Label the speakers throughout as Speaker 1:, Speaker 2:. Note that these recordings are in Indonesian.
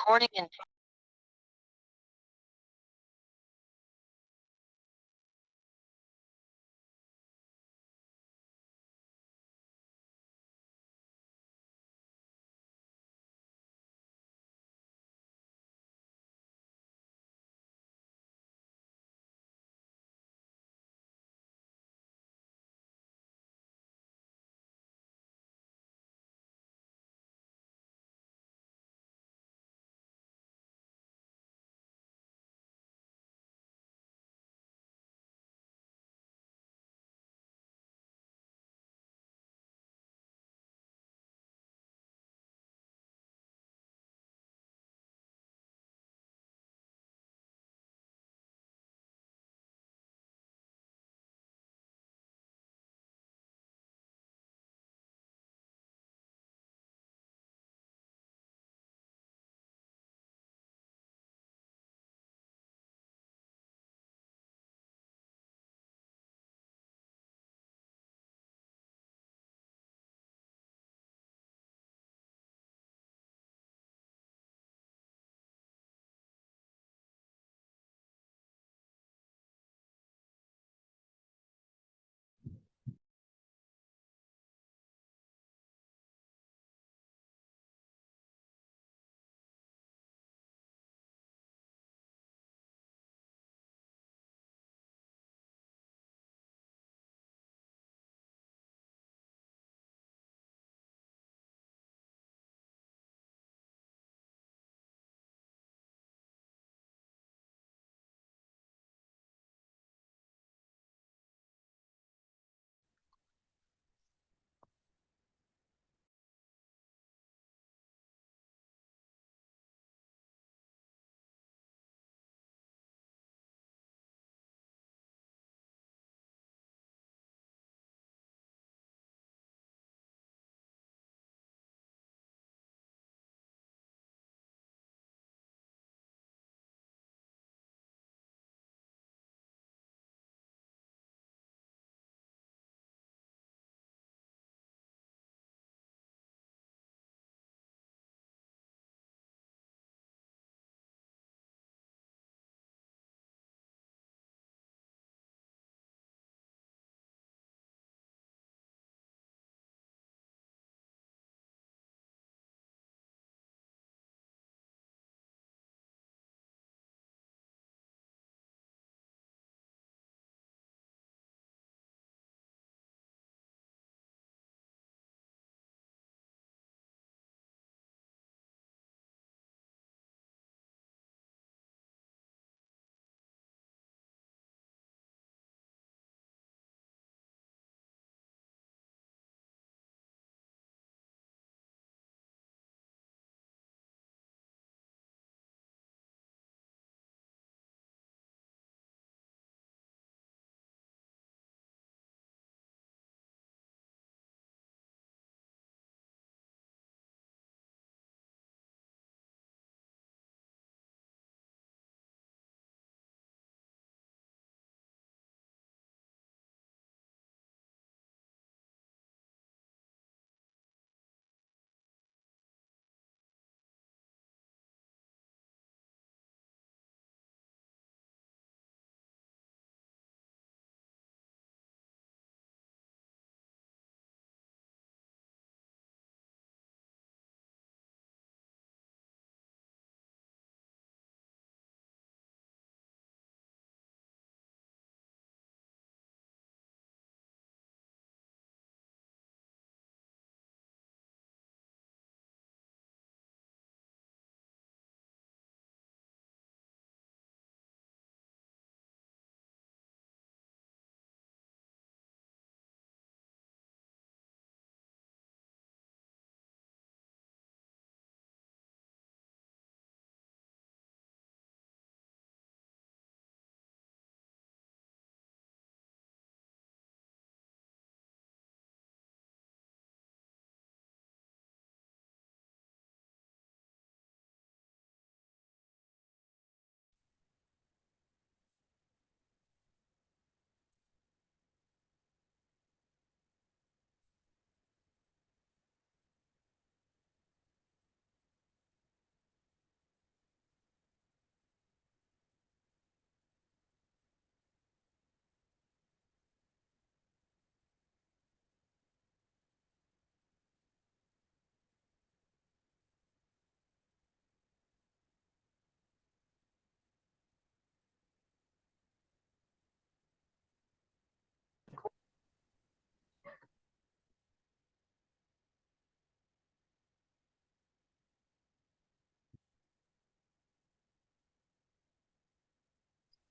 Speaker 1: morning and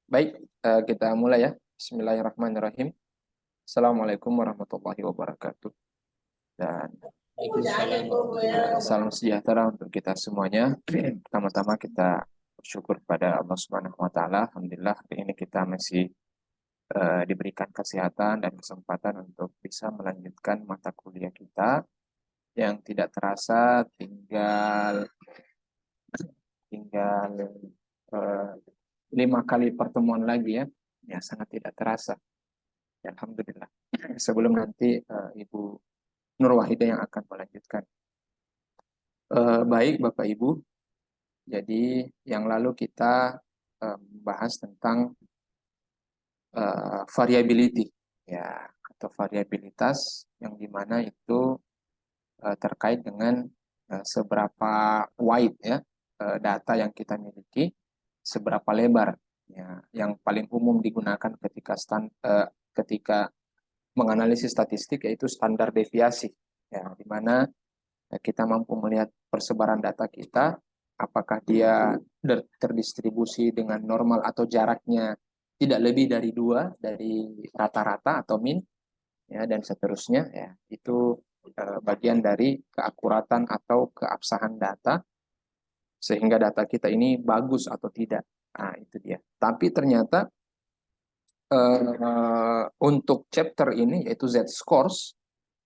Speaker 1: Baik, kita mulai ya. Bismillahirrahmanirrahim. Assalamualaikum warahmatullahi wabarakatuh. Dan salam sejahtera untuk kita semuanya. Pertama-tama kita bersyukur pada Allah Subhanahu wa taala. Alhamdulillah hari ini kita masih diberikan kesehatan dan kesempatan untuk bisa melanjutkan mata kuliah kita yang tidak terasa tinggal tinggal eh, 5 kali pertemuan lagi ya. Ya sangat tidak terasa. Ya, Alhamdulillah. Sebelum nanti Ibu Nur Wahidah yang akan melanjutkan. Baik Bapak Ibu, jadi yang lalu kita membahas tentang variability ya atau variabilitas yang dimana itu terkait dengan seberapa wide ya data yang kita miliki, seberapa lebar ya yang paling umum digunakan ketika menganalisis statistik yaitu standar deviasi ya di mana kita mampu melihat persebaran data kita apakah dia terdistribusi dengan normal atau jaraknya tidak lebih dari 2 dari rata-rata atau min ya dan seterusnya ya itu bagian dari keakuratan atau keabsahan data sehingga data kita ini bagus atau tidak. Nah, itu dia. Tapi ternyata untuk chapter ini yaitu Z-scores,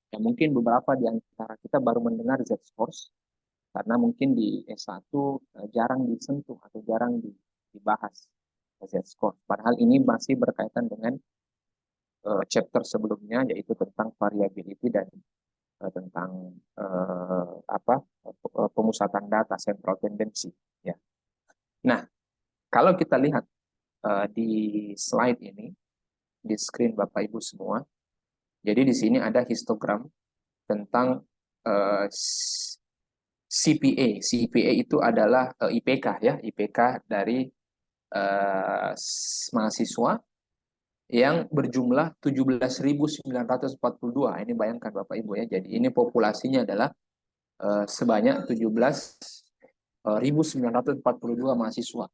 Speaker 1: ya mungkin beberapa di antara kita baru mendengar Z-scores karena mungkin di S1 jarang disentuh atau jarang dibahas Z-score. Padahal ini masih berkaitan dengan chapter sebelumnya yaitu tentang variability dan tentang pemusatan data, central tendency. Ya. Nah, kalau kita lihat di slide ini, di screen Bapak Ibu semua, jadi di sini ada histogram tentang CPA. CPA itu adalah IPK ya, IPK dari mahasiswa yang berjumlah 17.942. Ini bayangkan Bapak Ibu ya. Jadi ini populasinya adalah sebanyak 17.942 mahasiswa.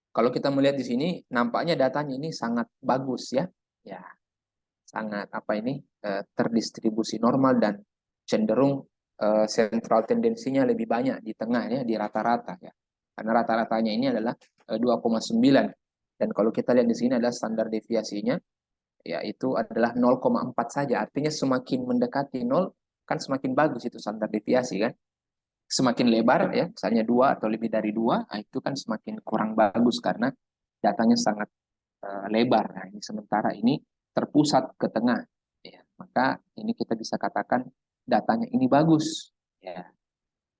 Speaker 1: Kalau kita melihat di sini, nampaknya datanya ini sangat bagus ya. Ya, sangat terdistribusi normal dan cenderung sentral tendensinya lebih banyak di tengah ya, di rata-rata ya. Karena rata-ratanya ini adalah 2,9 dan kalau kita lihat di sini adalah standar deviasinya yaitu adalah 0,4 saja. Artinya semakin mendekati 0 kan semakin bagus itu standar deviasi kan. Semakin lebar ya, misalnya 2 atau lebih dari 2, nah itu kan semakin kurang bagus karena datanya sangat lebar. Nah, ini sementara ini terpusat ke tengah. Ya, maka ini kita bisa katakan datanya ini bagus. Ya.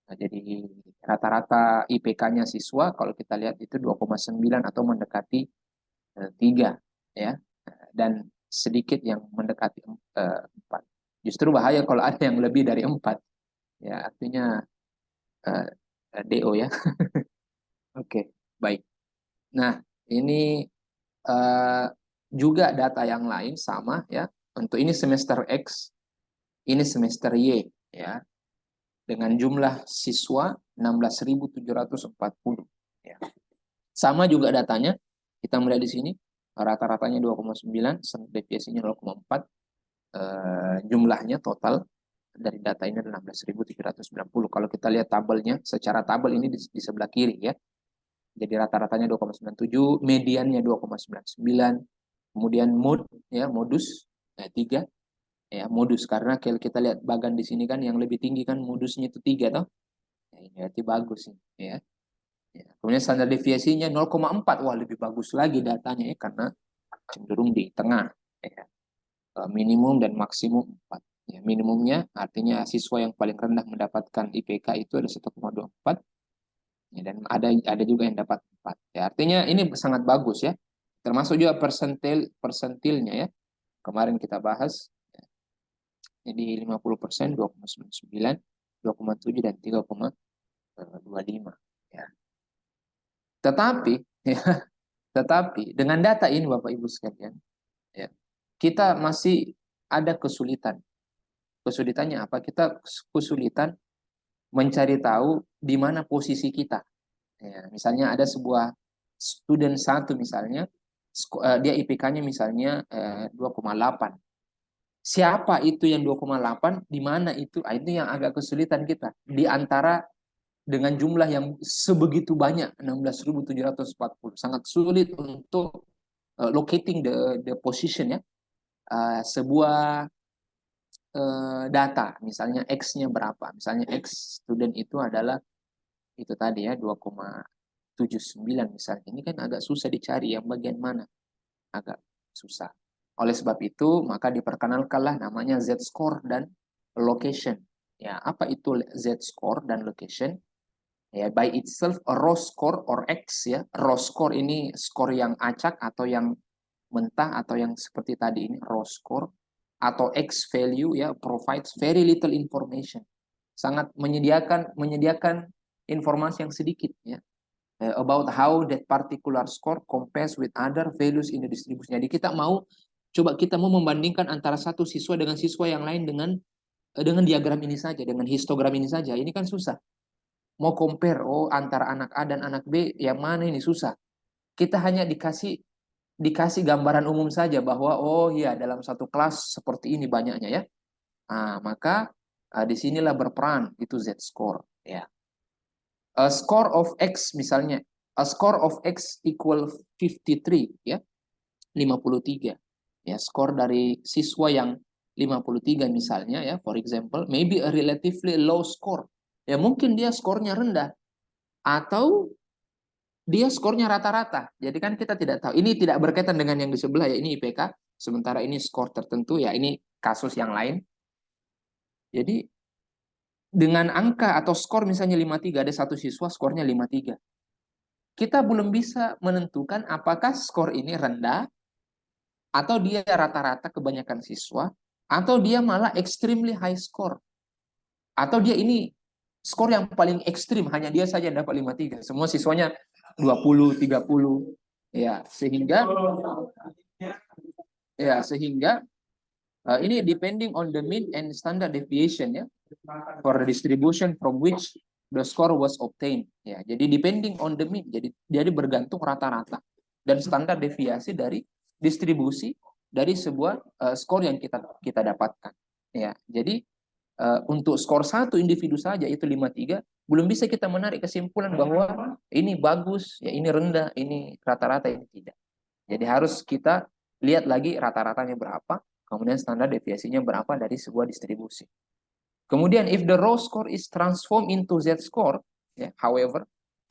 Speaker 1: Nah, jadi rata-rata IPK-nya siswa kalau kita lihat itu 2,9 atau mendekati 3 ya. Dan sedikit yang mendekati 4. Justru bahaya kalau ada yang lebih dari 4. Ya, artinya DO ya. Oke, baik. Nah, ini uh, juga data yang lain sama ya. Untuk ini semester X, ini semester Y ya. Dengan jumlah siswa 16.740 ya. Sama juga datanya. Kita melihat di sini rata-ratanya 2,9, deviasinya 0,4. Jumlahnya total dari data ini adalah 16.390. Kalau kita lihat tabelnya, secara tabel ini di sebelah kiri ya. Jadi rata-ratanya 2,97, mediannya 2,99, kemudian modus 3 ya, modus karena kalau kita lihat bagan di sini kan yang lebih tinggi kan modusnya itu 3 toh. Ya, ini berarti bagus ini ya. Ya. Kemudian standar deviasinya 0,4. Wah, lebih bagus lagi datanya ya karena cenderung di tengah ya. Minimum dan maksimum 4. Ya, minimumnya artinya siswa yang paling rendah mendapatkan IPK itu ada 1,24. Ya, dan ada juga yang dapat 4. Ya, artinya ini sangat bagus ya. Termasuk juga persentilnya ya. Kemarin kita bahas. Ya. Jadi 50%, 2,99, 2,7 dan 3,25 ya. Tetapi ya, tetapi dengan data ini Bapak Ibu sekalian, ya, kita masih ada kesulitan. Kesulitannya apa? Kita kesulitan mencari tahu di mana posisi kita. Ya, misalnya ada sebuah student 1 misalnya, dia IPK-nya misalnya 2,8. Siapa itu yang 2,8? Di mana itu? Itu yang agak kesulitan kita. Di antara dengan jumlah yang sebegitu banyak, 16.740. Sangat sulit untuk locating the position ya. Sebuah data, misalnya X-nya berapa. Misalnya X student itu adalah itu tadi ya 2,79 misalnya. Ini kan agak susah dicari yang bagian mana. Agak susah. Oleh sebab itu, maka diperkenalkanlah namanya Z-score dan location. Ya, apa itu Z-score dan location? Ya, by itself a raw score or X ya. Raw score ini skor yang acak atau yang mentah atau yang seperti tadi ini raw score atau X value ya provides very little information. Sangat menyediakan informasi yang sedikit ya about how that particular score compares with other values in the distribution. Jadi kita mau membandingkan antara satu siswa dengan siswa yang lain dengan diagram ini saja, dengan histogram ini saja. Ini kan susah. Mau compare antara anak A dan anak B yang mana ini susah. Kita hanya dikasih gambaran umum saja bahwa iya dalam satu kelas seperti ini banyaknya ya. Maka disinilah berperan itu Z-score ya. A score of X misalnya, a score of X equal 53 ya, 53. Ya, skor dari siswa yang 53 misalnya ya, for example, maybe a relatively low score. Ya mungkin dia skornya rendah atau dia skornya rata-rata. Jadi kan kita tidak tahu. Ini tidak berkaitan dengan yang di sebelah ya, ini IPK, sementara ini skor tertentu ya, ini kasus yang lain. Jadi dengan angka atau skor misalnya 53, ada satu siswa skornya 53. Kita belum bisa menentukan apakah skor ini rendah atau dia rata-rata kebanyakan siswa atau dia malah extremely high score. Atau dia ini skor yang paling ekstrim, hanya dia saja dapat 53. Semua siswanya 20, 30. Ya, sehingga ini depending on the mean and standard deviation ya for the distribution from which the score was obtained. Ya, jadi depending on the mean. Jadi bergantung rata-rata dan standar deviasi dari distribusi dari sebuah skor yang kita dapatkan. Ya, jadi untuk skor satu individu saja itu 53, belum bisa kita menarik kesimpulan bahwa ini bagus, ya ini rendah, ini rata-rata, ini tidak. Jadi harus kita lihat lagi rata-ratanya berapa, kemudian standar deviasinya berapa dari sebuah distribusi. Kemudian if the raw score is transformed into Z-score, however,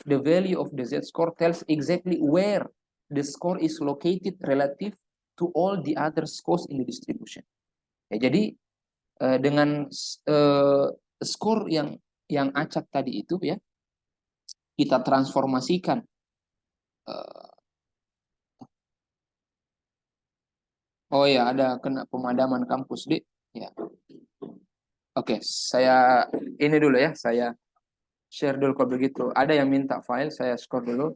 Speaker 1: the value of the Z-score tells exactly where the score is located relative to all the other scores in the distribution. Ya, jadi dengan skor yang acak tadi itu ya, kita transformasikan ya ada kena pemadaman kampus Dik ya. Oke, saya ini dulu ya, saya share dulu kalau begitu. Ada yang minta file, saya skor dulu.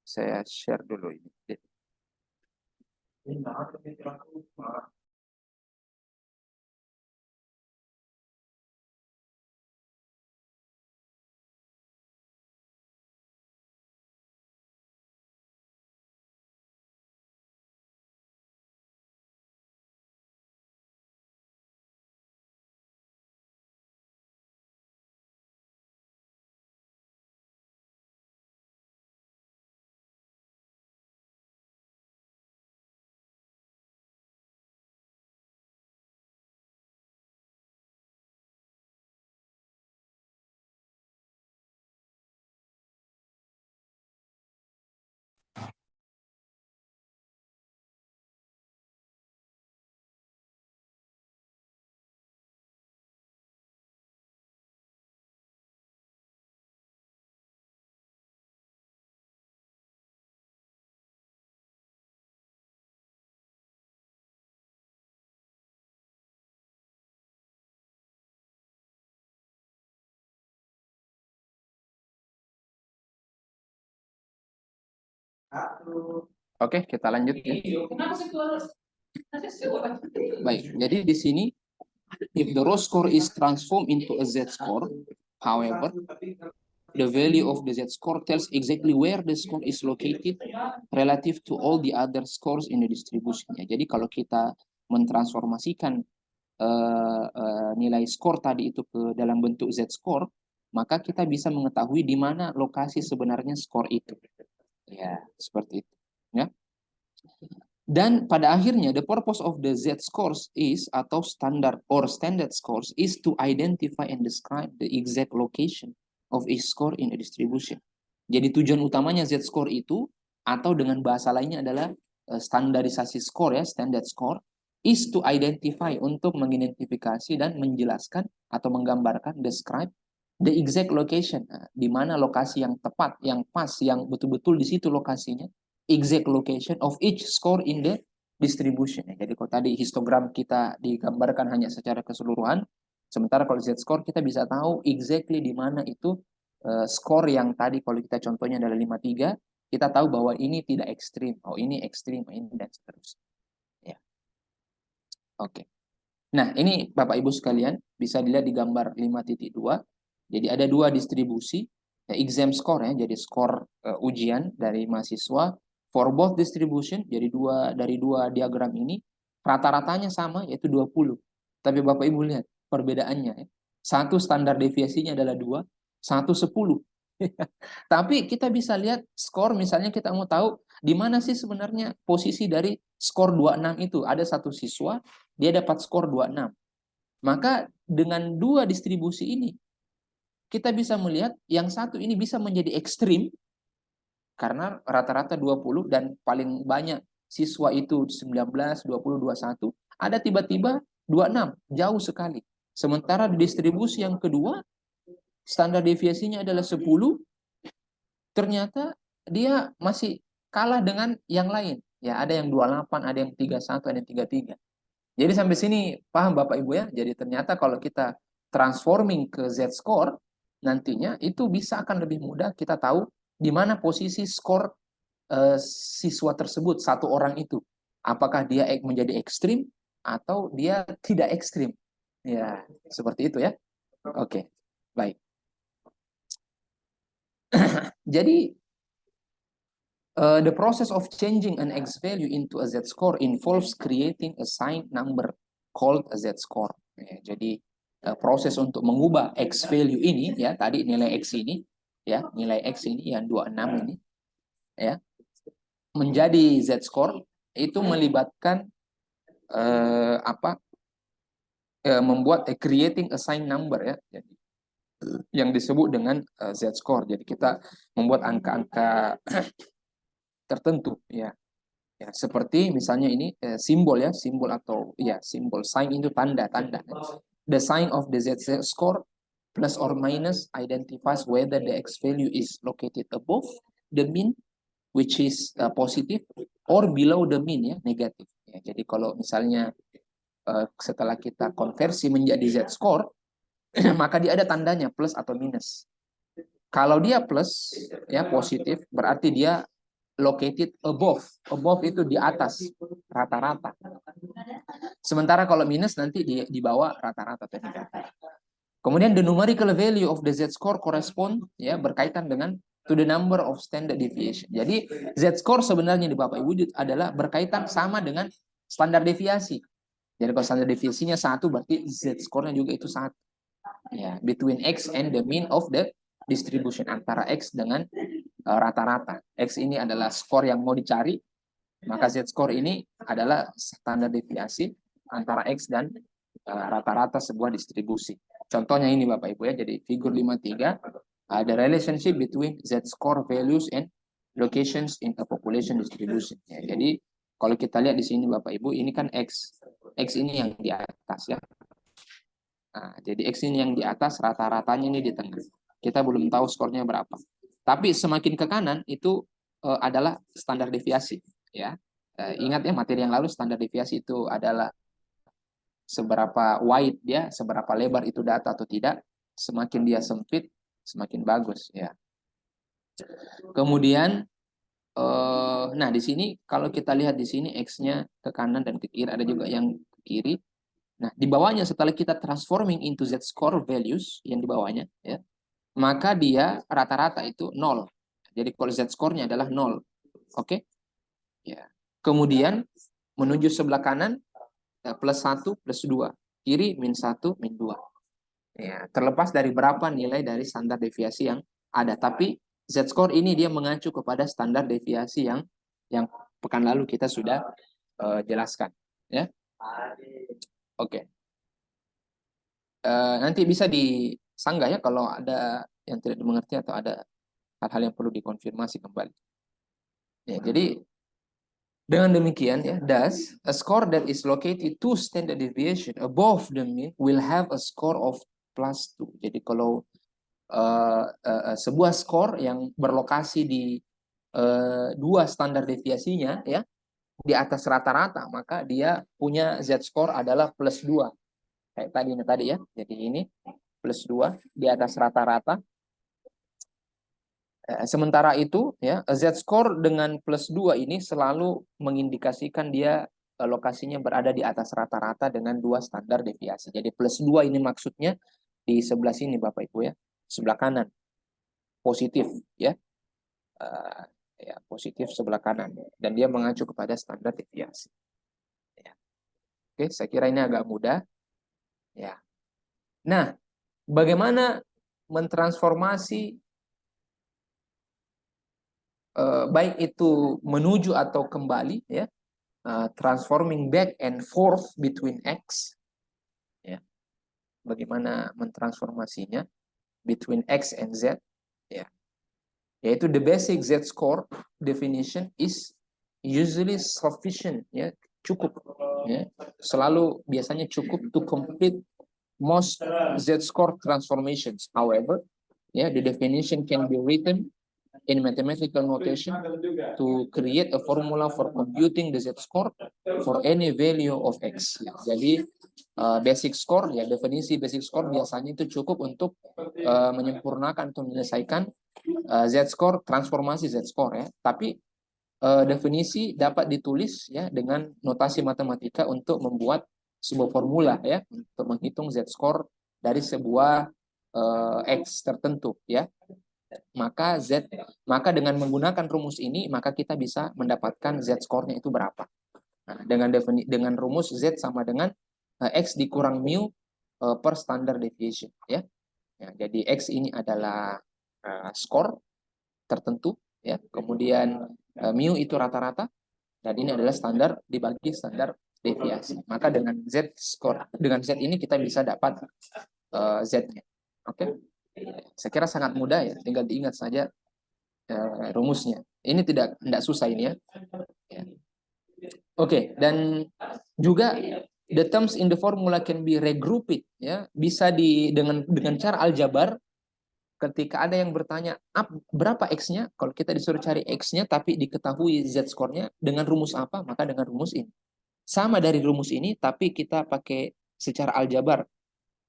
Speaker 1: Saya share dulu ini. Oke, kita lanjut ya. Baik, jadi di sini if the raw score is transformed into a Z score, however, the value of the z-score tells exactly where the score is located relative to all the other scores in the distribution. Ya, jadi kalau kita mentransformasikan nilai skor tadi itu ke dalam bentuk z-score, maka kita bisa mengetahui di mana lokasi sebenarnya skor itu. Ya, seperti itu. Ya. Dan pada akhirnya, the purpose of the z-scores is, atau standard scores, is to identify and describe the exact location of each score in a distribution. Jadi tujuan utamanya z-score itu, atau dengan bahasa lainnya adalah standarisasi skor ya, standard score, is to identify, untuk mengidentifikasi dan menjelaskan atau menggambarkan, describe the exact location, di mana lokasi yang tepat, yang pas, yang betul-betul di situ lokasinya, exact location of each score in the distribution. Jadi kalau tadi histogram kita digambarkan hanya secara keseluruhan, sementara kalau z-score kita bisa tahu exactly di mana itu skor yang tadi kalau kita contohnya adalah 53, kita tahu bahwa ini tidak ekstrim, oh ini ekstrim, ini dan seterusnya. Ya. Oke. Nah, ini Bapak Ibu sekalian bisa dilihat di gambar 5.2. Jadi ada dua distribusi, exam score ya, jadi skor ujian dari mahasiswa for both distribution, jadi dari dua diagram ini rata-ratanya sama yaitu 20. Tapi Bapak Ibu lihat perbedaannya ya. Satu standar deviasinya adalah 2, satu 10. Tapi kita bisa lihat skor, misalnya kita mau tahu di mana sih sebenarnya posisi dari skor 26 itu. Ada satu siswa, dia dapat skor 26. Maka dengan dua distribusi ini, kita bisa melihat yang satu ini bisa menjadi ekstrim, karena rata-rata 20 dan paling banyak siswa itu 19, 20, 21. Ada tiba-tiba 26, jauh sekali. Sementara di distribusi yang kedua, standar deviasinya adalah 10, ternyata dia masih kalah dengan yang lain. Ya, ada yang 28, ada yang 31, ada yang 33. Jadi sampai sini paham Bapak Ibu ya? Jadi ternyata kalau kita transforming ke z-score, nantinya itu bisa akan lebih mudah kita tahu di mana posisi skor siswa tersebut, satu orang itu. Apakah dia menjadi ekstrim atau dia tidak ekstrim. Ya, seperti itu ya. Oke, baik. Jadi, the process of changing an X value into a Z score involves creating a signed number called a Z score. Ya, jadi proses untuk mengubah X value ini ya, tadi nilai X ini ya, nilai X ini yang 26 ini ya, menjadi Z score itu melibatkan membuat creating a signed number ya. Jadi yang disebut dengan Z score. Jadi kita membuat angka-angka tertentu ya. Ya, seperti misalnya ini simbol ya, simbol atau ya simbol sign itu tanda-tanda. The sign of the Z score plus or minus identifies whether the X value is located above the mean, which is positive, or below the mean ya, negatif. Ya, jadi kalau misalnya setelah kita konversi menjadi Z score, maka dia ada tandanya plus atau minus. Kalau dia plus ya positif, berarti dia located above. Above itu di atas rata-rata. Sementara kalau minus nanti di bawah rata-rata. Kemudian the numerical value of the z-score correspond ya, berkaitan dengan to the number of standard deviation. Jadi z-score sebenarnya di Bapak Ibu adalah berkaitan sama dengan standar deviasi. Jadi kalau standar deviasinya 1 berarti z-score-nya juga itu 1. Ya, between X and the mean of the distribution, antara X dengan rata-rata. X ini adalah skor yang mau dicari, maka Z-score ini adalah standar deviasi antara X dan rata-rata sebuah distribusi. Contohnya ini Bapak Ibu ya, jadi figur 53, ada relationship between Z-score values and locations in a population distribution. Ya, jadi kalau kita lihat di sini Bapak Ibu, ini kan X. X ini yang di atas ya. Nah, jadi X ini yang di atas, rata-ratanya ini di tengah. Kita belum tahu skornya berapa. Tapi semakin ke kanan itu adalah standar deviasi. Ya, ingat ya materi yang lalu, standar deviasi itu adalah seberapa wide dia, seberapa lebar itu data atau tidak. Semakin dia sempit, semakin bagus. Ya. Kemudian, nah di sini kalau kita lihat di sini X-nya ke kanan dan ke kiri, ada juga yang ke kiri. Nah, di bawahnya setelah kita transforming into Z-score values yang di bawahnya, ya, maka dia rata-rata itu 0. Jadi kalau z-score-nya adalah 0. Oke? Ya. Kemudian menuju sebelah kanan plus 1 plus 2. Kiri min 1 min 2. Ya, terlepas dari berapa nilai dari standar deviasi yang ada. Tapi z-score ini dia mengacu kepada standar deviasi yang pekan lalu kita sudah jelaskan. Ya. Oke. Nanti bisa disanggah ya kalau ada yang tidak dimengerti atau ada hal-hal yang perlu dikonfirmasi kembali. Ya, jadi dengan demikian ya, thus a score that is located 2 standard deviation above the mean will have a score of plus 2. Jadi kalau sebuah skor yang berlokasi di 2 standar deviasinya ya di atas rata-rata, maka dia punya z-score adalah plus 2. Kayak tadi ya. Jadi ini plus 2 di atas rata-rata. Sementara itu ya z-score dengan plus 2 ini selalu mengindikasikan dia lokasinya berada di atas rata-rata dengan 2 standar deviasi. Jadi plus 2 ini maksudnya di sebelah sini Bapak Ibu ya, sebelah kanan positif ya. Ya positif sebelah kanan dan dia mengacu kepada standar deviasi. Ya. Oke, saya kira ini agak mudah. Ya. Nah, bagaimana mentransformasi baik itu menuju atau kembali ya, transforming back and forth between x ya. Bagaimana mentransformasinya between x and z ya. Yaitu the basic z-score definition is usually sufficient ya, cukup ya. Selalu biasanya cukup to complete most z-score transformations. However, yeah, the definition can be written in mathematical notation to create a formula for computing the z-score for any value of x. Jadi basic score ya, definisi basic score biasanya itu cukup untuk menyempurnakan atau menyelesaikan z-score, transformasi z-score ya. Tapi definisi dapat ditulis ya dengan notasi matematika untuk membuat sebuah formula ya untuk menghitung z-score dari sebuah x tertentu ya. Maka dengan menggunakan rumus ini maka kita bisa mendapatkan z-score-nya itu berapa. Nah, dengan rumus z sama dengan x dikurang mu per standard deviation ya. Ya, jadi x ini adalah skor tertentu ya. Kemudian mu itu rata-rata dan ini adalah standar dibagi standar deviasi. Maka dengan z skor dengan z ini kita bisa dapat z-nya. Oke. Saya kira sangat mudah ya, tinggal diingat saja rumusnya. Ini tidak susah ini ya. Ya. Oke, dan juga the terms in the formula can be regrouped ya, bisa dengan cara aljabar. Ketika ada yang bertanya berapa x-nya, kalau kita disuruh cari x-nya tapi diketahui z-score-nya dengan rumus apa, maka dengan rumus ini. Sama dari rumus ini tapi kita pakai secara aljabar.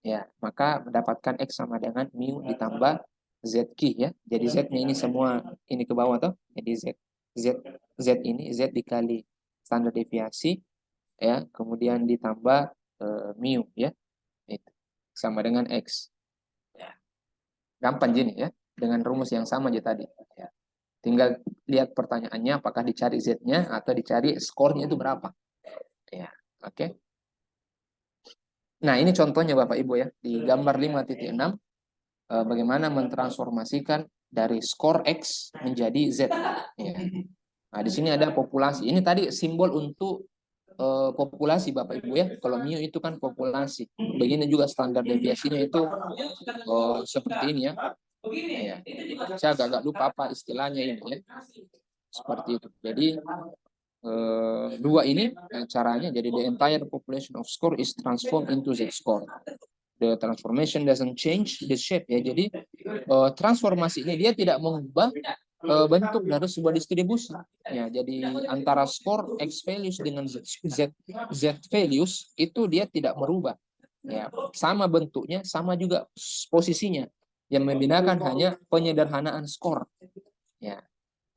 Speaker 1: Ya, maka mendapatkan x sama dengan mu ditambah z ya. Jadi z-nya ini semua ini ke bawah tuh. Jadi z ini z dikali standar deviasi ya, kemudian ditambah mu ya. Itu sama dengan x. Gampang gini ya, dengan rumus yang sama aja tadi. Ya. Tinggal lihat pertanyaannya apakah dicari z-nya atau dicari skornya itu berapa. Ya, oke. Nah, ini contohnya Bapak Ibu ya, di gambar 5.6 bagaimana mentransformasikan dari skor x menjadi z. Ya. Nah, di sini ada populasi. Ini tadi simbol untuk populasi Bapak Ibu ya. Kalau mu itu kan populasi. Begini juga standar deviasinya itu seperti ini ya. Ya. Saya agak lupa apa istilahnya ini ya. Seperti itu. Jadi dua ini caranya. Jadi the entire population of score is transformed into z score. The transformation doesn't change the shape ya. Jadi transformasi ini dia tidak mengubah bentuk dari sebuah distribusi. Ya, jadi antara skor x values dengan z values itu dia tidak merubah. Ya, sama bentuknya, sama juga posisinya. Yang membedakan hanya penyederhanaan skor. Ya.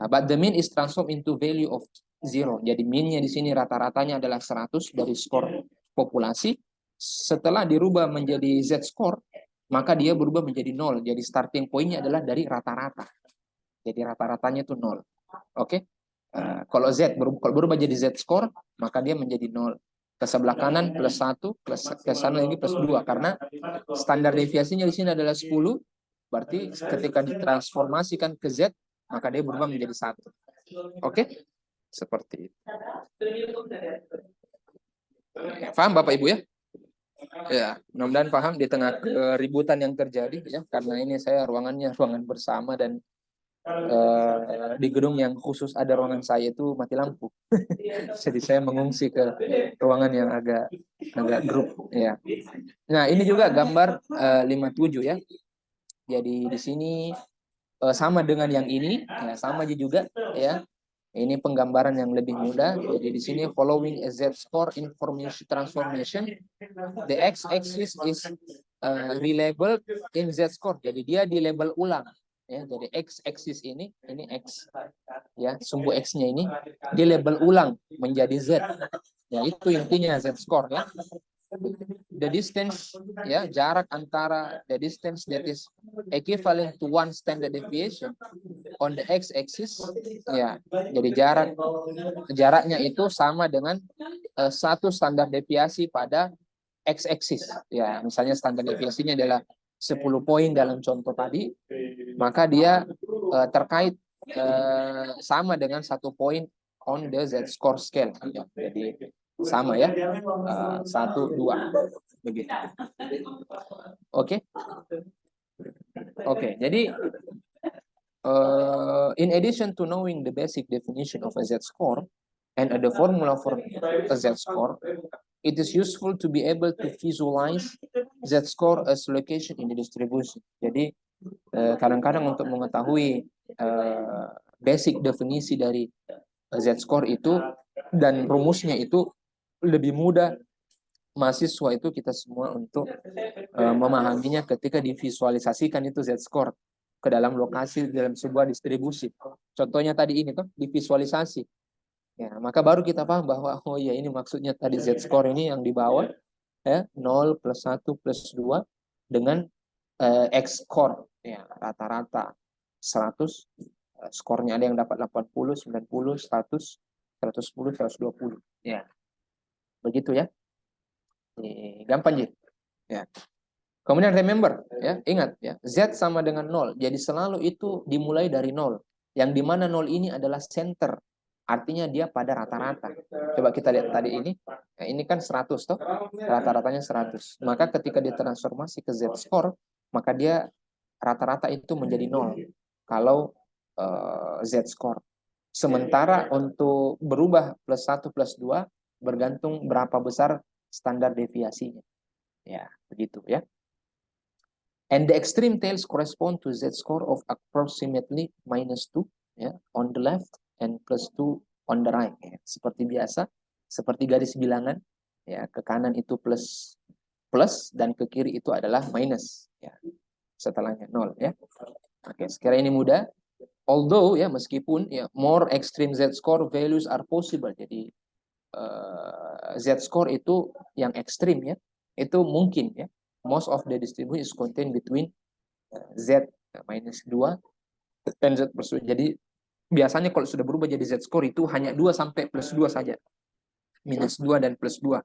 Speaker 1: But the mean is transformed into value of 0. Jadi mean-nya di sini rata-ratanya adalah 100 dari skor populasi. Setelah dirubah menjadi z score, maka dia berubah menjadi 0. Jadi starting pointnya adalah dari rata-rata. Jadi rata-ratanya itu 0. Oke. Kalau kalau berubah jadi Z score, maka dia menjadi 0. Ke sebelah kanan plus 1, plus ke sana lagi plus 2. Karena standar deviasinya di sini adalah 10. Berarti ketika ditransformasikan ke Z, maka dia berubah menjadi 1. Oke? Seperti itu. Paham Bapak Ibu ya? Ya, mudah-mudahan paham di tengah keributan yang terjadi ya, karena ini saya ruangannya ruangan bersama dan di gedung yang khusus ada ruangan saya itu mati lampu. Jadi saya mengungsi ke ruangan yang agak grup ya. Nah, ini juga gambar 57 ya. Jadi di sini sama dengan yang ini ya, sama juga ya. Ini penggambaran yang lebih mudah. Jadi di sini following a Z-score information transformation, the x-axis is relabeled in Z-score. Jadi dia dilabel ulang. Ya, jadi x-axis ini x ya, sumbu x-nya ini dilabel ulang menjadi Z. Ya, itu intinya Z-score ya. The distance ya, jarak antara the distance that is equivalent to one standard deviation on the x-axis ya. Jadi jaraknya itu sama dengan satu standar deviasi pada x-axis ya. Misalnya standar deviasinya adalah 10 poin dalam contoh tadi, maka dia terkait sama dengan 1 poin on the Z-score scale. Jadi sama ya, 1, 2 begitu. Oke. Oke, jadi in addition to knowing the basic definition of a Z-score and the formula for a Z-score, it is useful to be able to visualize Z-score as location in the distribution. Jadi kadang-kadang untuk mengetahui basic definisi dari Z-score itu dan rumusnya itu lebih mudah mahasiswa itu kita semua untuk memahaminya ketika divisualisasikan itu Z-score ke dalam lokasi dalam sebuah distribusi. Contohnya tadi ini tuh divisualisasi. Ya, maka baru kita paham bahwa oh ya ini maksudnya tadi Z-score ini yang di bawah ya 0 plus 1 plus 2 dengan X-score ya rata-rata 100, skornya ada yang dapat 80, 90, 100, 110, 120 ya. Begitu ya. Gampang ya. Ya. Kemudian remember ya, ingat ya, Z sama dengan 0. Jadi selalu itu dimulai dari 0. Yang dimana 0 ini adalah center. Artinya dia pada rata-rata. Coba kita lihat tadi ini. Ya, ini kan 100 toh. Rata-ratanya 100. Maka ketika ditransformasi ke Z-score, maka dia rata-rata itu menjadi 0. Kalau Z-score. Sementara untuk berubah plus 1 plus 2 bergantung berapa besar standar deviasinya. Ya, begitu ya. And the extreme tails correspond to Z-score of approximately -2 ya, on the left and +2 on the right. Ya. Seperti biasa, seperti garis bilangan ya, ke kanan itu plus dan ke kiri itu adalah minus ya. Setelahnya 0 ya. Oke, sekarang ini mudah. Although ya meskipun ya more extreme Z-score values are possible. Jadi Z-score itu yang ekstrim ya, itu mungkin ya. Most of the distribution is contained between Z -2 dan Z plus 2. Jadi biasanya kalau sudah berubah jadi Z-score itu hanya 2 sampai plus 2 saja. -2 dan +2.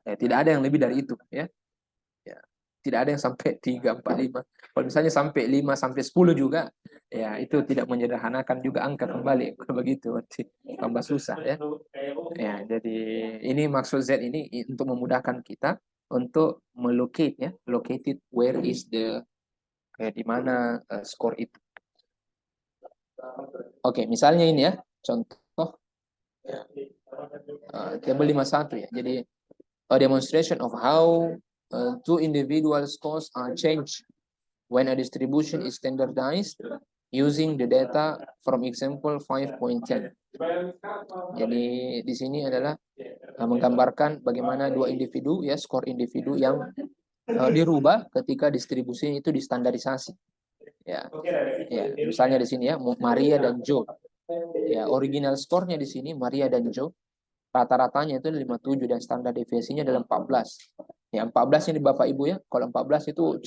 Speaker 1: Tidak ada yang lebih dari itu ya. Ya. Tidak ada yang sampai 3, 4, 5. Kalau misalnya sampai 5 sampai 10 juga ya itu tidak menyederhanakan juga angka kembali. Kalau begitu berarti tambah susah ya. Ya, jadi ini maksud Z ini untuk memudahkan kita untuk melocate ya, located where is the di mana skor itu. Oke, misalnya ini ya, contoh ya, table 51 ya. Jadi a demonstration of how two individual scores are changed when a distribution is standardized using the data from example 5.10. Jadi di sini adalah menggambarkan bagaimana dua individu ya, skor individu yang dirubah ketika distribusinya itu distandarisasi. Ya. Ya, misalnya di sini ya Maria dan Joe. Ya, original skornya di sini Maria dan Joe rata-ratanya itu 57 dan standar deviasinya adalah 14. Ya, 14 ini Bapak Ibu ya. Kalau 14 itu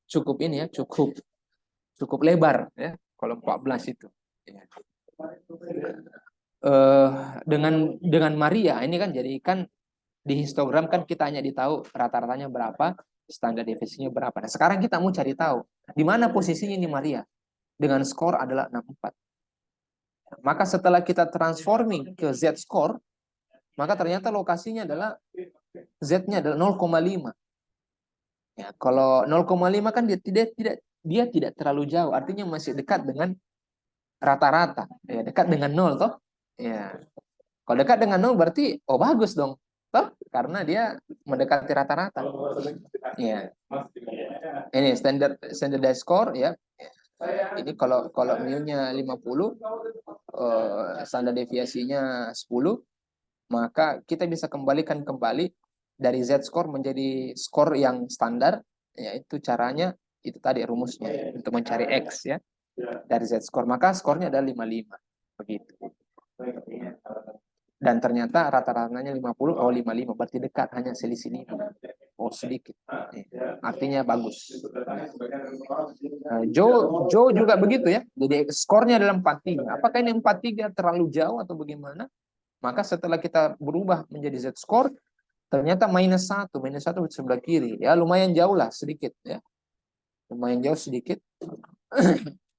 Speaker 1: cukup ini ya, cukup lebar ya. Kalau 14 itu. Ya. Eh, dengan Maria ini kan jadi kan di histogram kan kita hanya ditahu rata-ratanya berapa, standar deviasinya berapa. Nah, sekarang kita mau cari tahu di mana posisinya ini Maria dengan skor adalah 64. Maka setelah kita transforming ke Z score, maka ternyata lokasinya adalah Z-nya adalah 0,5. Ya, kalau 0,5 kan dia tidak terlalu jauh, artinya masih dekat dengan rata-rata. Ya, dekat dengan 0 toh. Ya. Kalau dekat dengan 0 berarti oh bagus dong. Toh? Karena dia mendekati rata-rata. Ya. Ini standard score ya. Ini kalau mu-nya 50, standar deviasinya 10, maka kita bisa kembalikan kembali dari Z-score menjadi skor yang standar, yaitu caranya itu tadi rumusnya untuk mencari X ya dari Z-score, maka skornya adalah 55 begitu. Dan ternyata rata-ratanya 50, oh 55 berarti dekat, hanya selisih 5. Oh sedikit. Artinya bagus. Joe juga begitu ya. Jadi skornya adalah 43. Apakah ini 43 terlalu jauh atau bagaimana? Maka setelah kita berubah menjadi Z score, ternyata minus satu di sebelah kiri. Ya lumayan jauh lah sedikit ya. Lumayan jauh sedikit.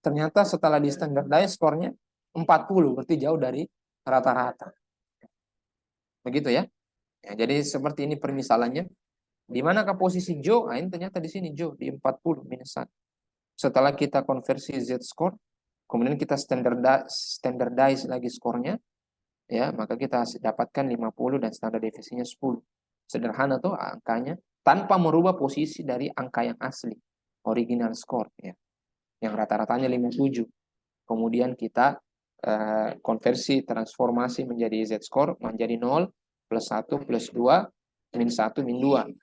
Speaker 1: Ternyata setelah di standardize skornya 40, berarti jauh dari rata-rata. Begitu ya. Ya, jadi seperti ini permisalannya. Di manakah posisi Joe? Nah, ini ternyata di sini Joe di 40 minus 1. Setelah kita konversi Z score, kemudian kita standardize lagi skornya, ya, maka kita dapatkan 50 dan standar deviasinya 10. Sederhana tuh angkanya tanpa merubah posisi dari angka yang asli, original score ya. Yang rata-ratanya 57. Kemudian kita konversi transformasi menjadi Z score menjadi 0 plus 1 plus 2 min 1 min 2.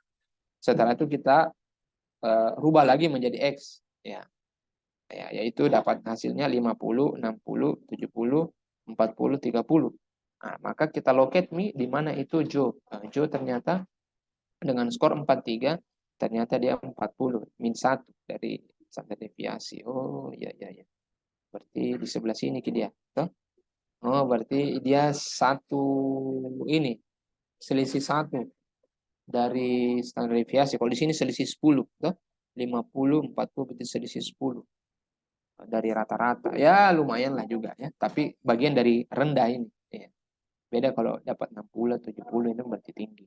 Speaker 1: Setelah itu kita rubah lagi menjadi X ya. Ya, yaitu dapat hasilnya 50, 60, 70, 40, 30. Nah, maka kita locate di mana itu Joe. Nah, Joe ternyata dengan skor 43, ternyata dia 40, min 1 dari standar deviasi. Oh, iya, iya, iya. Berarti di sebelah sini dia. Tuh. Oh, berarti dia ini, selisih 1 dari standar deviasi. Kalau di sini selisih 10. Tuh. 50, 40, berarti selisih 10. Dari rata-rata. Ya, lumayan lah juga ya. Tapi bagian dari rendah ini. Ya. Beda kalau dapat 60, 70 itu berarti tinggi.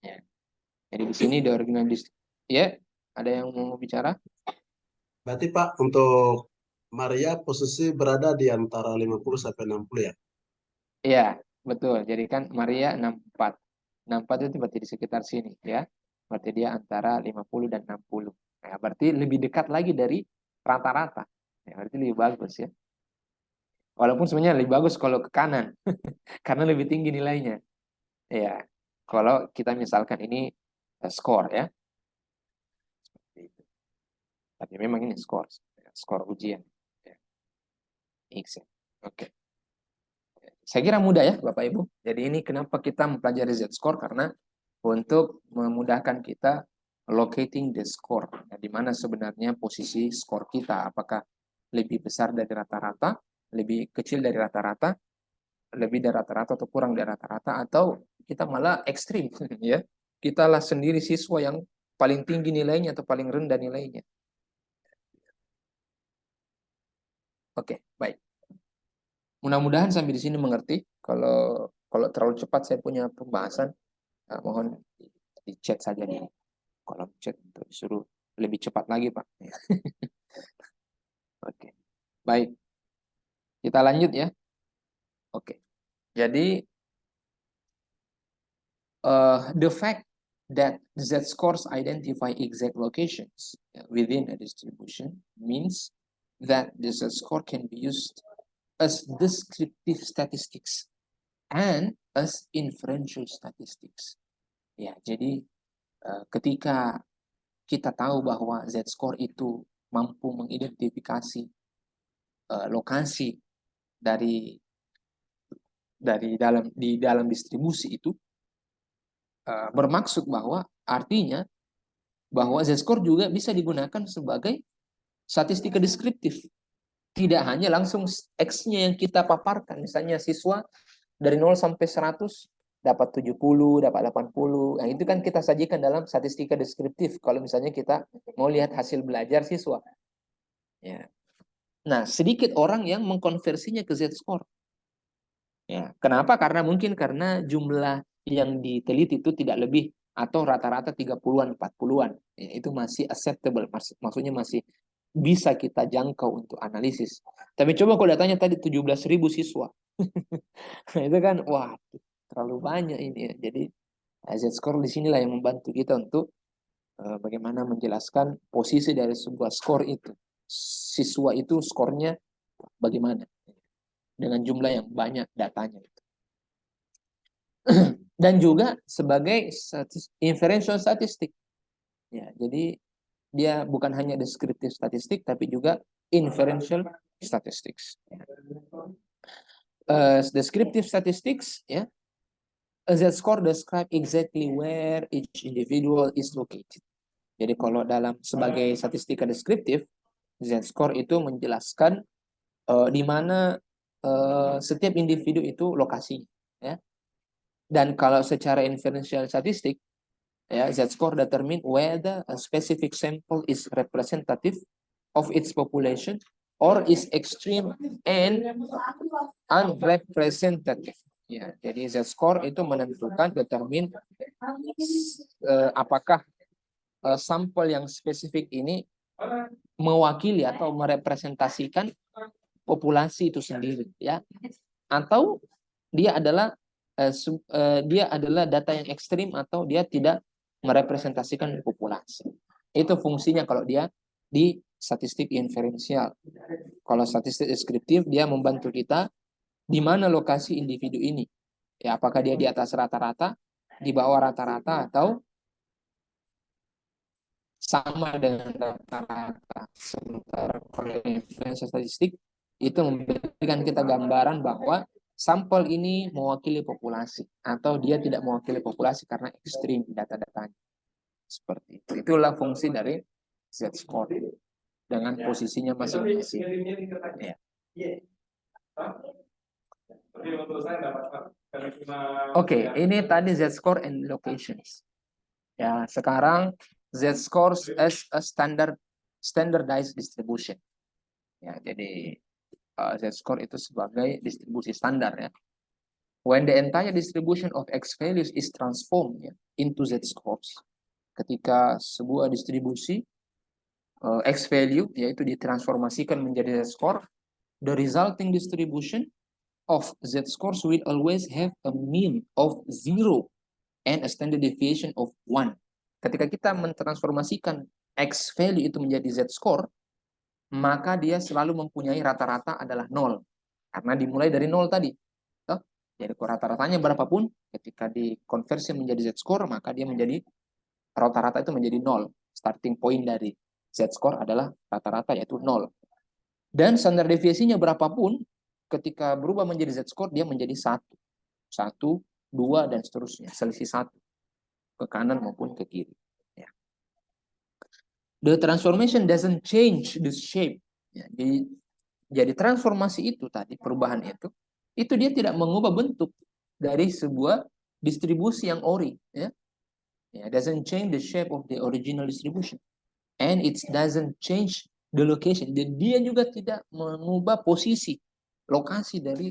Speaker 1: Ya. Jadi di sini di original ya, ada yang mau bicara?
Speaker 2: Berarti Pak, untuk Maria posisi berada di antara 50 sampai 60 ya?
Speaker 1: Iya, betul. Jadi kan Maria 64. 64 itu berarti di sekitar sini ya. Berarti dia antara 50 dan 60. Nah, berarti lebih dekat lagi dari rata-rata. Ya, berarti lebih bagus ya. Walaupun sebenarnya lebih bagus kalau ke kanan. Karena lebih tinggi nilainya. Ya. Kalau kita misalkan ini skor ya. Tapi memang ini skor ujian. Ya. X ya. Oke. Saya kira mudah ya Bapak Ibu. Jadi ini kenapa kita mempelajari Z-score, karena untuk memudahkan kita locating the score. Nah, di mana sebenarnya posisi skor kita, apakah lebih besar dari rata-rata, lebih kecil dari rata-rata, lebih dari rata-rata atau kurang dari rata-rata, atau kita malah ekstrim ya. Kitalah sendiri siswa yang paling tinggi nilainya atau paling rendah nilainya. Oke, baik. Mudah-mudahan sampai di sini mengerti. Kalau terlalu cepat saya punya pembahasan, mohon di chat saja di kolom chat untuk disuruh lebih cepat lagi, Pak. Oke, baik. Kita lanjut ya. Oke. Jadi the fact that Z-scores identify exact locations within a distribution means that the Z-score can be used as descriptive statistics and as inferential statistics. Ya, jadi ketika kita tahu bahwa Z-score itu mampu mengidentifikasi lokasi dari di dalam distribusi itu, bermaksud bahwa Artinya bahwa Z-score juga bisa digunakan sebagai statistika deskriptif. Tidak hanya langsung X-nya yang kita paparkan. Misalnya siswa dari 0 sampai 100 dapat 70, dapat 80. Nah, itu kan kita sajikan dalam statistika deskriptif kalau misalnya kita mau lihat hasil belajar siswa. Ya. Nah, sedikit orang yang mengkonversinya ke Z-score. Ya, kenapa? Karena jumlah yang diteliti itu tidak lebih atau rata-rata 30-an, 40-an. Ya, itu masih acceptable, maksudnya masih bisa kita jangkau untuk analisis. Tapi coba kalau datanya tadi 17.000 siswa. Itu kan wah, terlalu banyak ini ya. Jadi Z-score di sinilah yang membantu kita untuk bagaimana menjelaskan posisi dari sebuah skor itu. Siswa itu skornya bagaimana dengan jumlah yang banyak datanya. Dan juga sebagai inferential statistik. Ya, jadi dia bukan hanya deskriptif statistik, tapi juga inferential statistics. Descriptive statistics, ya, Z-score describe exactly where each individual is located. Jadi kalau dalam sebagai statistika deskriptif, Z-score itu menjelaskan di mana setiap individu itu lokasinya. Ya. Dan kalau secara inferential statistik, ya, Z-score determine whether a specific sample is representative of its population or is extreme and unrepresentative. Ya, jadi Z-score itu menentukan determine apakah sampel yang spesifik ini mewakili atau merepresentasikan populasi itu sendiri, ya, atau dia adalah data yang ekstrim atau dia tidak merepresentasikan populasi. Itu fungsinya kalau dia di statistik inferensial. Kalau statistik deskriptif dia membantu kita di mana lokasi individu ini. Ya, apakah dia di atas rata-rata, di bawah rata-rata, atau sama dengan rata-rata. Sementara kalau inferensial statistik itu memberikan kita gambaran bahwa sampel ini mewakili populasi atau dia tidak mewakili populasi karena ekstrim data-datanya. Seperti itu. Itulah fungsi dari Z-score dengan posisinya masing-masing. Ya. Oke, ini tadi Z-score and locations. Ya, sekarang Z-score as a standardized distribution. Ya, jadi Z-score itu sebagai distribusi standar, ya. When the entire distribution of X values is transformed, ya, into Z-scores, ketika sebuah distribusi X value yaitu ditransformasikan menjadi Z-score, the resulting distribution of Z-scores will always have a mean of 0 and a standard deviation of 1. Ketika kita mentransformasikan X value itu menjadi Z-score, maka dia selalu mempunyai rata-rata adalah 0. Karena dimulai dari 0 tadi. Jadi rata-ratanya berapapun, ketika dikonversi menjadi Z-score, maka dia menjadi rata-rata itu menjadi 0. Starting point dari Z-score adalah rata-rata yaitu 0. Dan standar deviasinya berapapun, ketika berubah menjadi Z-score, dia menjadi 1. 1, 2, dan seterusnya. Selisih 1. Ke kanan maupun ke kiri. Ya. The transformation doesn't change the shape. Ya, jadi transformasi itu tadi, perubahan itu dia tidak mengubah bentuk dari sebuah distribusi yang ori. Ya. Doesn't change the shape of the original distribution. And it doesn't change the location. Dan dia juga tidak mengubah posisi, lokasi dari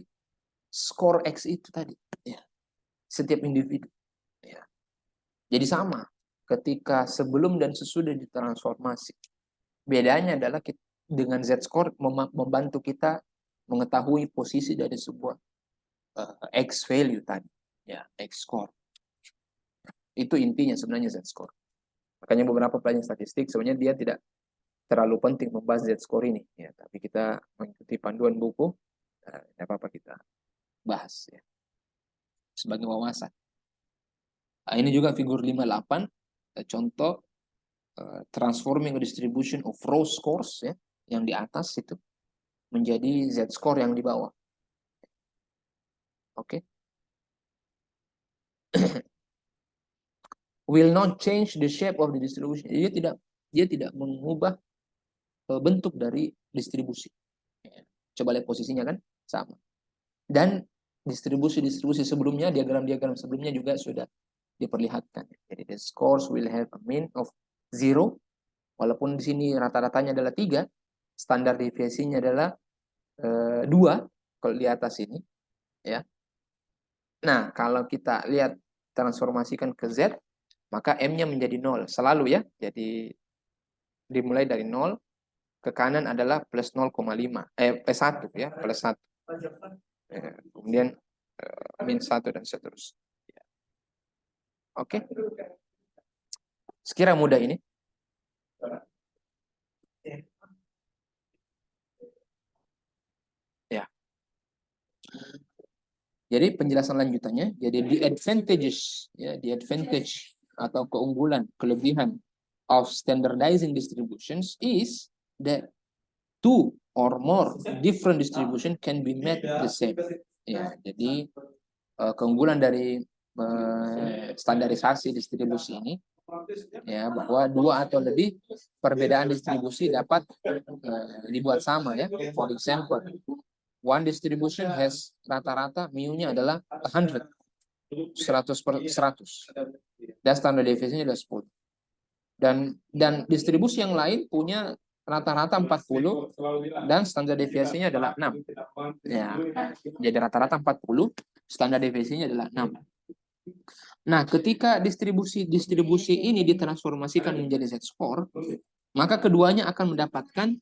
Speaker 1: skor X itu tadi. Ya. Setiap individu. Ya. Jadi sama ketika sebelum dan sesudah ditransformasi. Bedanya adalah dengan Z-score membantu kita mengetahui posisi dari sebuah X value tadi. Ya, X score. Itu intinya sebenarnya Z-score. Makanya beberapa pelajaran statistik sebenarnya dia tidak terlalu penting membahas Z-score ini. Ya, tapi kita mengikuti panduan buku, tidak apa-apa kita bahas. Ya. Sebagai wawasan. Nah, ini juga figur 58, contoh transforming distribution of row scores, ya, yang di atas itu menjadi Z-score yang di bawah. Oke. will not change the shape of the distribution. Dia tidak mengubah bentuk dari distribusi. Coba lihat posisinya kan sama. Dan distribusi sebelumnya, diagram-diagram sebelumnya juga sudah diperlihatkan. Jadi the scores will have a mean of 0. Walaupun di sini rata-ratanya adalah 3, standar deviasinya adalah 2 kalau di atas ini, ya. Nah, kalau kita lihat transformasikan ke Z, maka M-nya menjadi 0 selalu ya. Jadi dimulai dari 0, ke kanan adalah plus 0,5, plus 1 ya, plus 1. Kemudian min 1 dan seterusnya. Oke. Sekira mudah ini. Ya. Jadi penjelasan lanjutannya, jadi the advantages, ya, the advantage atau keunggulan, kelebihan of standardizing distributions is that two or more different distribution can be made the same. Ya, jadi keunggulan dari standarisasi distribusi ini, ya, bahwa 2 atau lebih perbedaan distribusi dapat dibuat sama ya. For example, one distribution has rata-rata mu-nya adalah 100, 100 per 100. Dan standar deviasinya adalah 10. Dan distribusi yang lain punya rata-rata 40 dan standar deviasinya adalah 6. Ya. Jadi rata-rata 40, standar deviasinya adalah 6. Nah, ketika distribusi ini ditransformasikan menjadi Z-score, maka keduanya akan mendapatkan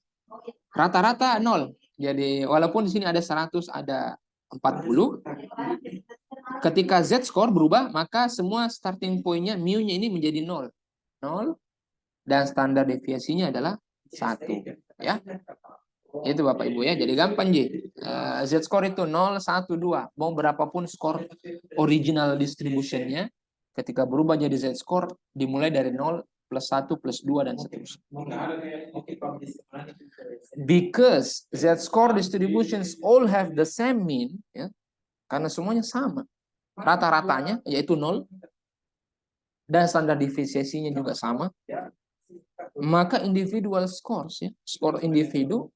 Speaker 1: rata-rata 0. Jadi walaupun di sini ada 100, ada 40, ketika Z-score berubah, maka semua starting point-nya, mu-nya ini menjadi 0. 0, dan standar deviasinya adalah 1. Ya. Itu Bapak Ibu ya. Jadi gampang Z-score itu 0, 1, 2. Mau berapapun skor original distribution-nya, ketika berubah jadi Z-score, dimulai dari 0, plus 1, plus 2, dan seterusnya. Because Z-score distributions all have the same mean, ya, karena semuanya sama. Rata-ratanya yaitu 0, dan standar deviasinya juga sama, maka individual scores, ya, skor individu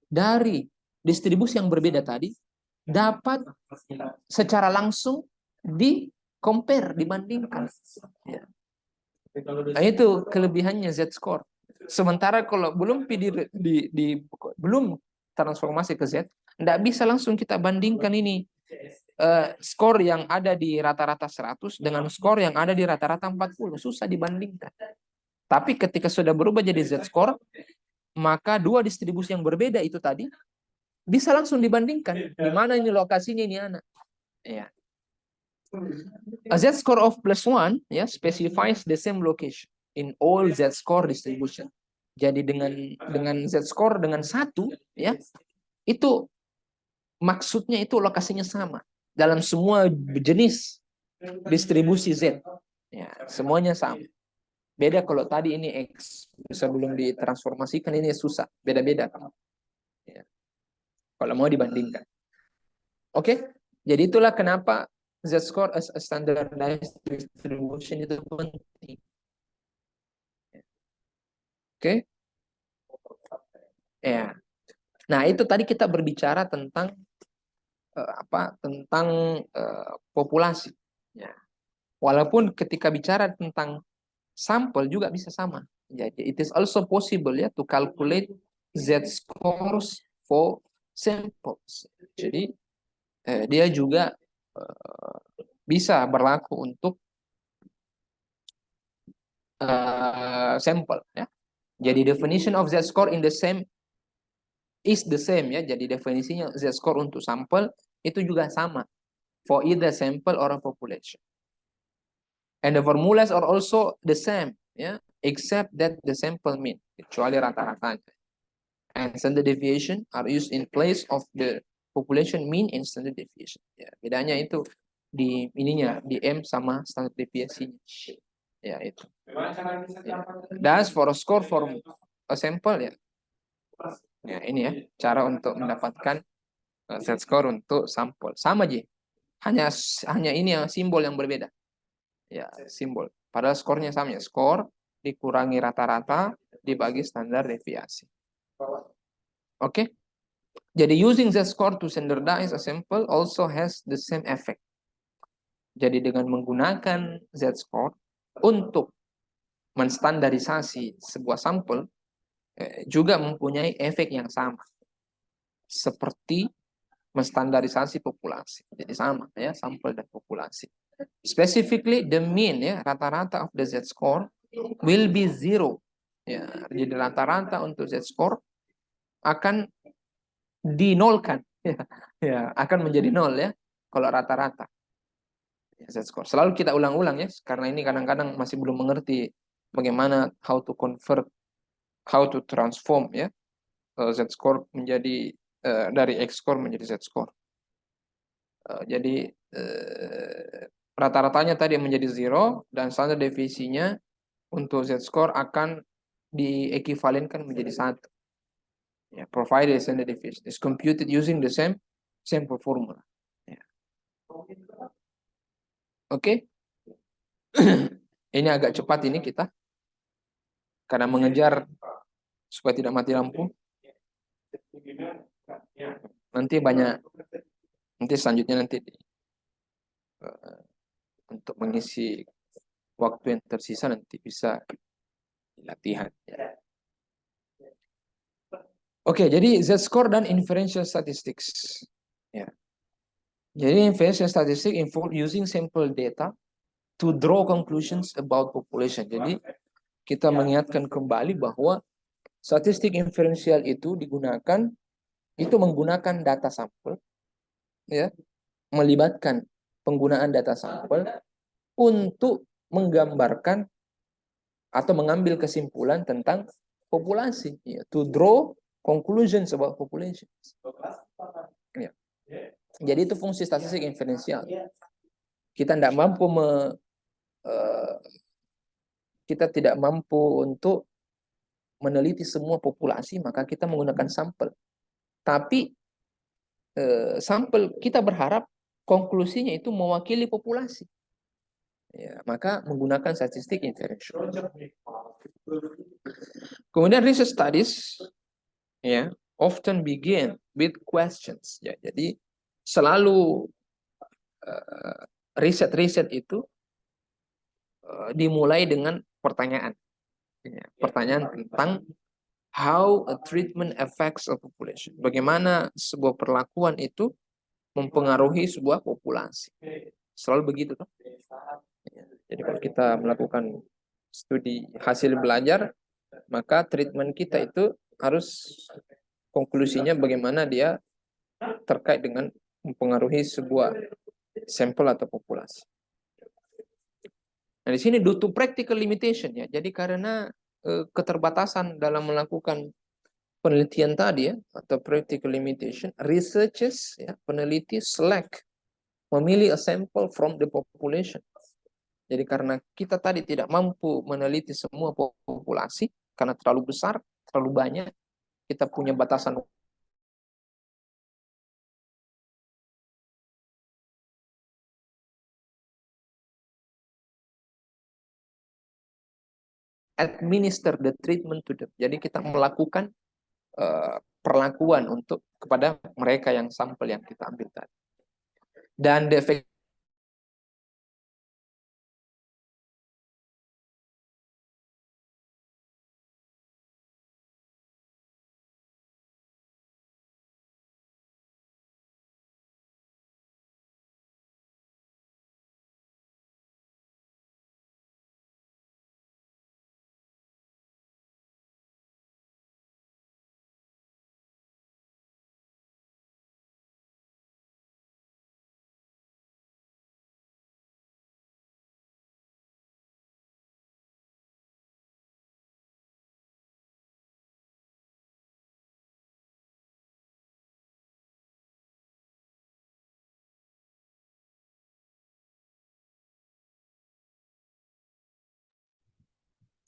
Speaker 1: dari distribusi yang berbeda tadi dapat secara langsung dibandingkan. Ya. Nah, itu kelebihannya Z-score. Sementara kalau belum belum transformasi ke Z, tidak bisa langsung kita bandingkan ini skor yang ada di rata-rata 100 dengan skor yang ada di rata-rata 40. Susah dibandingkan. Tapi ketika sudah berubah jadi Z-score, maka dua distribusi yang berbeda itu tadi bisa langsung dibandingkan. Di mana ini lokasinya ini anak. Ya. A Z-score of +1 ya, specifies the same location in all Z-score distribution. Jadi dengan Z-score dengan 1 ya, itu maksudnya itu lokasinya sama dalam semua jenis distribusi Z. Ya, semuanya sama. Beda kalau tadi ini X, sebelum ditransformasikan ini susah, beda-beda. Ya. Kalau mau dibandingkan. Oke, jadi itulah kenapa Z-score as a standardized distribution itu penting. Oke, ya. Nah itu tadi kita berbicara tentang populasi. Ya. Walaupun ketika bicara tentang sampel juga bisa sama. Jadi it is also possible ya to calculate Z-scores for samples. Jadi dia juga bisa berlaku untuk sampel ya. Jadi definition of Z-score in the same is the same ya. Jadi definisinya Z-score untuk sampel itu juga sama for either sample or a population. And the formulas are also the same ya, except that the sample mean, kecuali rata-ratanya. And standard deviation are used in place of the population mean and standard deviation. Ya, bedanya itu di ininya, di M sama standard deviasinya. Ya, itu. Ya. That's for a score for a sample ya. Ya, ini ya, cara untuk mendapatkan Z-score untuk sampel. Sama aja. Hanya ini yang simbol yang berbeda. Ya, simbol. Padahal skornya sama ya. Skor dikurangi rata-rata dibagi standar deviasi. Oke. Jadi using z-score to standardize a sample also has the same effect. Jadi dengan menggunakan z-score untuk menstandarisasi sebuah sampel juga mempunyai efek yang sama. Seperti menstandarisasi populasi. Jadi sama ya, sampel dan populasi. Specifically the mean ya, rata-rata of the z-score will be 0. Ya, jadi rata-rata untuk z-score akan dinolkan ya, ya, akan menjadi 0 ya kalau rata-rata. Ya, z-score. Selalu kita ulang-ulang ya, karena ini kadang-kadang masih belum mengerti bagaimana how to convert, how to transform ya z-score menjadi dari x-score menjadi z-score. Jadi rata-ratanya tadi menjadi 0 dan standar deviasinya untuk z-score akan diekuivalenkan menjadi 1. Ya, provided standard deviation is computed using the same formula. Ya. Oke. Ini agak cepat ini kita karena mengejar supaya tidak mati lampu. Nanti selanjutnya untuk mengisi waktu yang tersisa nanti bisa latihan. Ya. Oke, jadi z-score dan inferential statistics. Ya. Jadi inferential statistics involve using sample data to draw conclusions about population. Jadi kita mengingatkan kembali bahwa statistik inferensial itu menggunakan data sampel, ya, melibatkan penggunaan data sampel untuk menggambarkan atau mengambil kesimpulan tentang populasi, ya, to draw conclusions about population. Ya. Jadi itu fungsi statistik inferensial. Kita tidak mampu untuk meneliti semua populasi, maka kita menggunakan sampel. Tapi sampel kita berharap konklusinya itu mewakili populasi. Ya, maka menggunakan statistik inferential. Kemudian research studies ya often begin with questions. Ya, jadi selalu riset-riset itu dimulai dengan pertanyaan. Ya, pertanyaan tentang how a treatment affects a population. Bagaimana sebuah perlakuan itu mempengaruhi sebuah populasi. Selalu begitu toh. Jadi kalau kita melakukan studi hasil belajar, maka treatment kita itu harus konklusinya bagaimana dia terkait dengan mempengaruhi sebuah sampel atau populasi. Nah, di sini due to practical limitation ya. Jadi karena keterbatasan dalam melakukan penelitian tadi ya, atau practical limitation, researchers ya, peneliti memilih a sample from the population. Jadi karena kita tadi tidak mampu meneliti semua populasi karena terlalu besar, terlalu banyak, kita punya batasan administer the treatment to them. Jadi kita melakukan perlakuan kepada mereka yang sampel yang kita ambil tadi. Dan the effect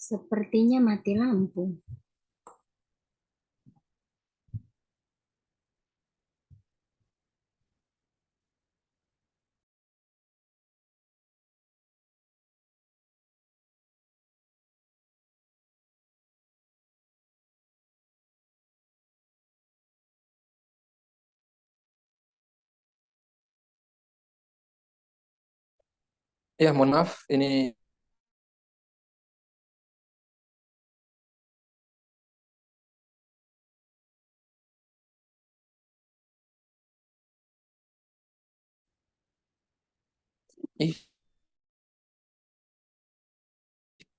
Speaker 3: Sepertinya mati lampu.
Speaker 1: Ya, mohon maaf, ini ih,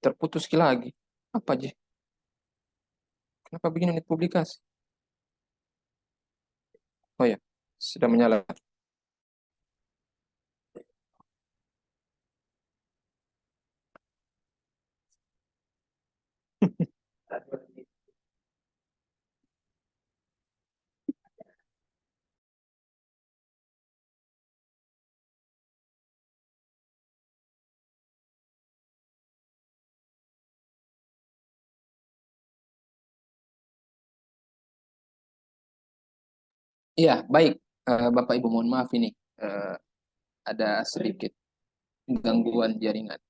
Speaker 1: terputus lagi. Apa aja? Kenapa begini unit publikasi? Oh ya, sudah menyala. Iya, baik. Bapak Ibu, mohon maaf ini. Eh, ada sedikit gangguan jaringan.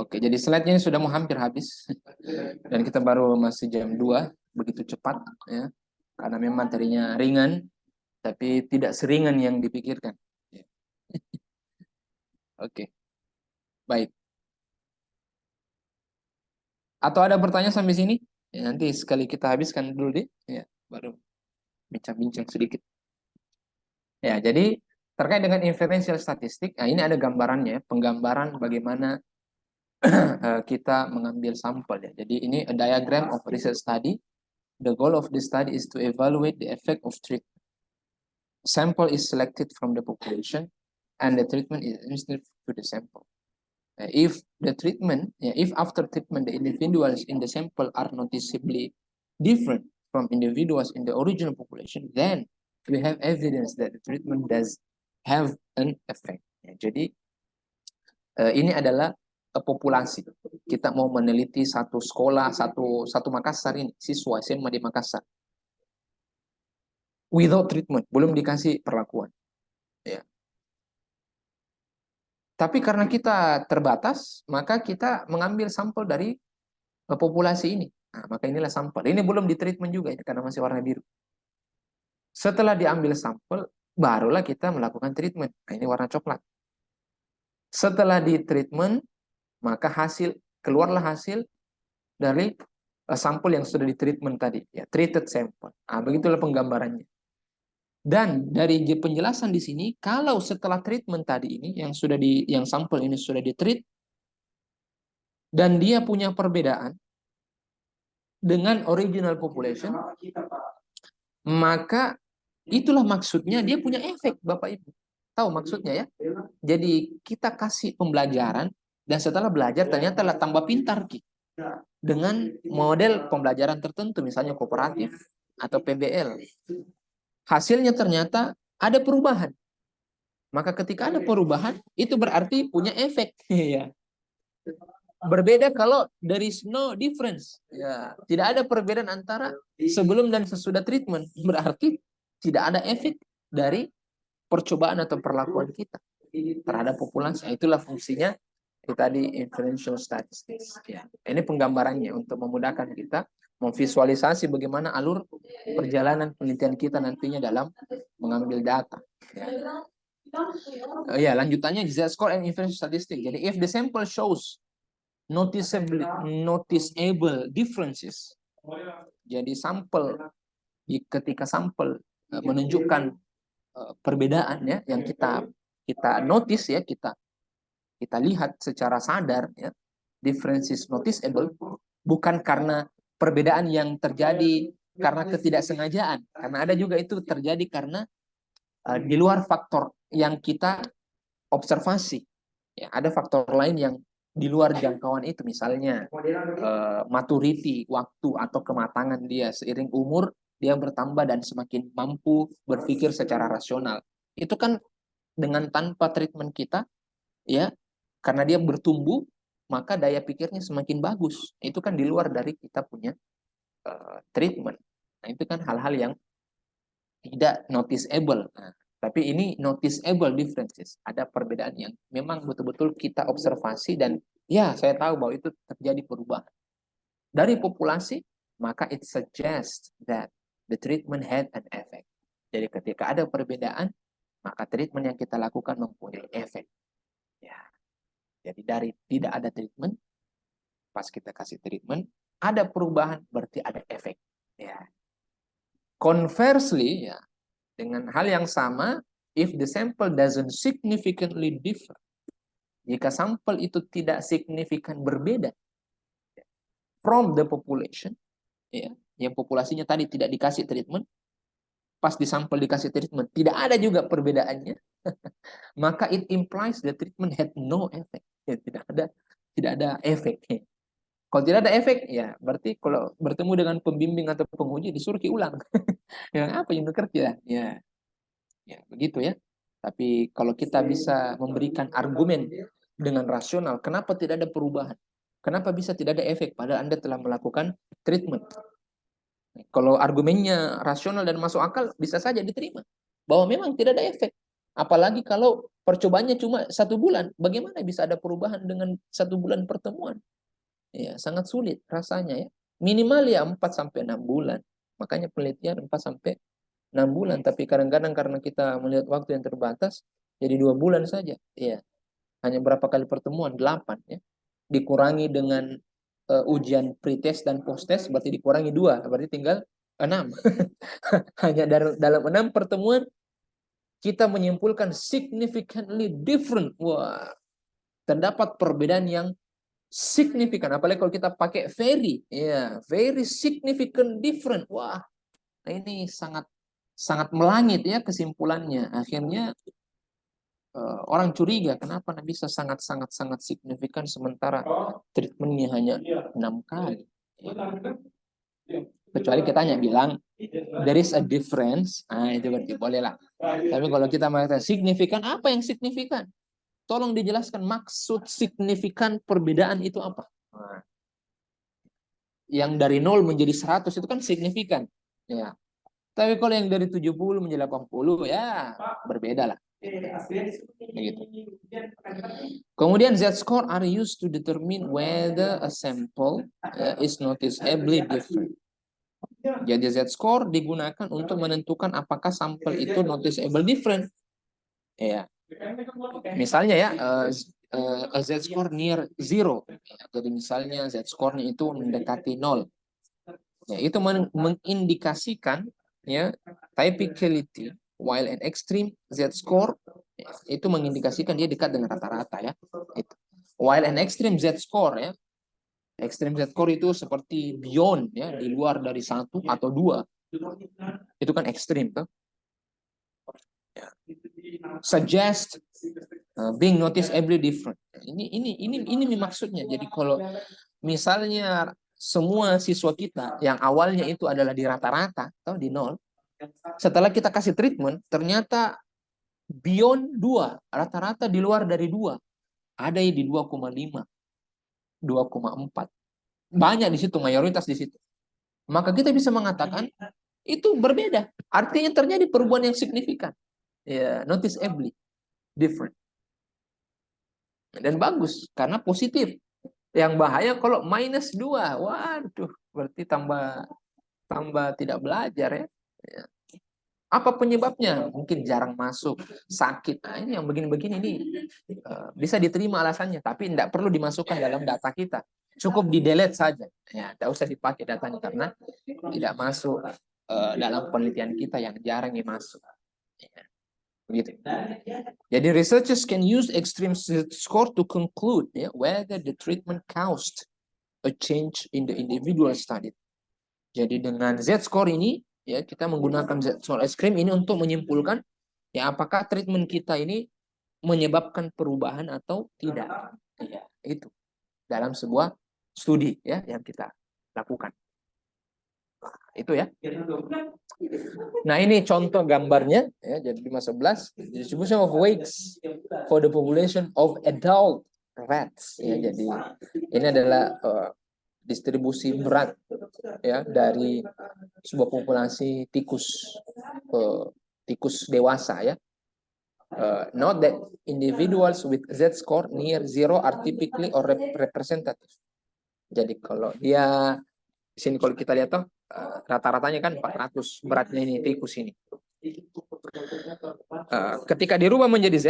Speaker 1: Oke, jadi slide-nya sudah mau hampir habis. Dan kita baru masih jam 2, begitu cepat. Ya. Karena memang materinya ringan, tapi tidak seringan yang dipikirkan. Ya. Oke, baik. Atau ada pertanyaan sampai sini? Ya, nanti sekali kita habiskan dulu deh. Ya, baru bincang-bincang sedikit. Ya, jadi terkait dengan inferential statistik, nah ini ada gambarannya, penggambaran bagaimana kita mengambil sampel ya. Jadi ini a diagram of research study. The goal of the study is to evaluate the effect of treatment. Sample is selected from the population and the treatment is administered to the sample. If the treatment, if after treatment the individuals in the sample are noticeably different from individuals in the original population, then we have evidence that the treatment does have an effect. Ya, jadi ini adalah populasi. Kita mau meneliti satu sekolah, satu Makassar ini, siswa SMA di Makassar. Without treatment, belum dikasih perlakuan. Ya. Tapi karena kita terbatas, maka kita mengambil sampel dari populasi ini. Nah, maka inilah sampel. Ini belum ditreatment juga ini karena masih warna biru. Setelah diambil sampel, barulah kita melakukan treatment. Nah, ini warna coklat. Setelah ditreatment, maka keluarlah hasil dari sampel yang sudah ditreatment tadi, ya, treated sample. Nah, begitulah penggambarannya. Dan dari penjelasan di sini, kalau setelah treatment tadi ini yang sampel ini sudah ditreat dan dia punya perbedaan dengan original population, maka itulah maksudnya dia punya efek, Bapak Ibu. Tahu maksudnya ya? Jadi kita kasih pembelajaran dan setelah belajar ternyata lah tambah pintar Ki. Dengan model pembelajaran tertentu misalnya kooperatif atau PBL. Hasilnya ternyata ada perubahan. Maka ketika ada perubahan itu berarti punya efek ya. Berbeda kalau there is no difference. Ya, tidak ada perbedaan antara sebelum dan sesudah treatment. Berarti tidak ada efek dari percobaan atau perlakuan kita terhadap populasi. Itulah fungsinya tadi inferential statistics. Ya. Ini penggambarannya untuk memudahkan kita memvisualisasi bagaimana alur perjalanan penelitian kita nantinya dalam mengambil data. Ya, lanjutannya z-score and inferential statistics. Jadi if the sample shows noticeable differences. Jadi ketika sampel menunjukkan perbedaan ya yang kita notice ya, kita lihat secara sadar ya, differences noticeable, bukan karena perbedaan yang terjadi karena ketidaksengajaan, karena ada juga itu terjadi karena di luar faktor yang kita observasi ya, ada faktor lain yang di luar jangkauan itu, misalnya maturity, waktu atau kematangan dia seiring umur dia bertambah dan semakin mampu berpikir secara rasional. Itu kan dengan tanpa treatment kita ya, karena dia bertumbuh maka daya pikirnya semakin bagus. Itu kan di luar dari kita punya treatment. Nah, itu kan hal-hal yang tidak noticeable. Nah, tapi ini noticeable differences. Ada perbedaan yang memang betul-betul kita observasi dan ya saya tahu bahwa itu terjadi perubahan. Dari populasi, maka it suggests that the treatment had an effect. Jadi ketika ada perbedaan, maka treatment yang kita lakukan mempunyai efek. Ya. Jadi dari tidak ada treatment, pas kita kasih treatment, ada perubahan, berarti ada efek. Ya. Conversely, ya, dengan hal yang sama, if the sample doesn't significantly differ, jika sampel itu tidak signifikan berbeda from the population, ya, yang populasinya tadi tidak dikasih treatment, pas di sampel dikasih treatment, tidak ada juga perbedaannya, maka it implies the treatment had no effect. Ya, tidak ada efek. Kalau tidak ada efek, ya berarti kalau bertemu dengan pembimbing atau penguji disuruh diulang. Yang apa yang bekerja? Ya begitu ya. Tapi kalau kita bisa memberikan argumen dengan rasional, kenapa tidak ada perubahan? Kenapa bisa tidak ada efek padahal Anda telah melakukan treatment? Kalau argumennya rasional dan masuk akal, bisa saja diterima bahwa memang tidak ada efek. Apalagi kalau percobaannya cuma 1 bulan, bagaimana bisa ada perubahan dengan 1 bulan pertemuan? Ya, sangat sulit rasanya ya. Minimal ya 4-6 bulan. Makanya penelitian 4-6 bulan. Tapi kadang-kadang karena kita melihat waktu yang terbatas, jadi 2 bulan saja. Ya, hanya berapa kali pertemuan? 8 ya. Dikurangi dengan ujian pretest dan posttest, berarti dikurangi 2, berarti tinggal 6. Hanya dalam 6 pertemuan kita menyimpulkan significantly different. Wah, terdapat perbedaan yang signifikan, apalagi kalau kita pakai very, ya, very significant different. Wah, ini sangat melangit ya kesimpulannya. Akhirnya orang curiga kenapa bisa sangat signifikan sementara treatmentnya hanya 6 kali. Kecuali kita hanya bilang there is a difference, itu berarti boleh lah. Tapi kalau kita mengatakan signifikan, apa yang signifikan? Tolong dijelaskan maksud signifikan perbedaan itu apa? Yang dari 0 menjadi 100 itu kan signifikan. Ya. Tapi kalau yang dari 70 menjadi 80 ya berbeda lah. Begitu. Kemudian Z-score are used to determine whether a sample is noticeably different. Jadi Z-score digunakan untuk menentukan apakah sampel itu noticeable different. Ya. Misalnya ya, Z-score near 0. Jadi misalnya Z-score-nya itu mendekati 0. Ya, itu mengindikasikan ya typicality, while an extreme Z-score itu mengindikasikan dia dekat dengan rata-rata ya. Itu. While an extreme Z-score ya, extreme Z-score itu seperti beyond ya, di luar dari 1 atau 2. Itu kan ekstrim tuh. Ya. Suggest being noticeably different. Ini maksudnya. Jadi kalau misalnya semua siswa kita yang awalnya itu adalah di rata-rata atau di 0, setelah kita kasih treatment ternyata beyond 2, rata-rata di luar dari 2. Ada yang di 2,5, 2,4. Banyak di situ, mayoritas di situ. Maka kita bisa mengatakan itu berbeda. Artinya terjadi perubahan yang signifikan. Ya, noticeably different. Dan bagus karena positif. Yang bahaya kalau minus 2. Waduh, berarti tambah tidak belajar ya. Apa penyebabnya? Mungkin jarang masuk, sakit. Nah, ini yang begini-begini ini bisa diterima alasannya, tapi tidak perlu dimasukkan dalam data kita. Cukup di-delete saja. Ya, tidak usah dipakai datanya karena tidak masuk dalam penelitian kita yang jarang masuk. Ya, begitu. Jadi researchers can use extreme score to conclude whether the treatment caused a change in the individual study. Jadi dengan Z-score ini ya kita menggunakan Z-score ekstrim ini untuk menyimpulkan ya apakah treatment kita ini menyebabkan perubahan atau tidak. Ya, itu dalam sebuah studi ya yang kita lakukan. Nah, itu ya. Nah, ini contoh gambarnya ya, jadi 511 distribution of weights for the population of adult rats ya. Jadi ini adalah distribusi berat ya dari sebuah populasi tikus dewasa ya. Note that individuals with Z-score near 0 are typically or representative. Jadi kalau dia di sini kalau kita lihat rata-ratanya kan 400 beratnya ini tikus ini. Ketika dirubah menjadi Z,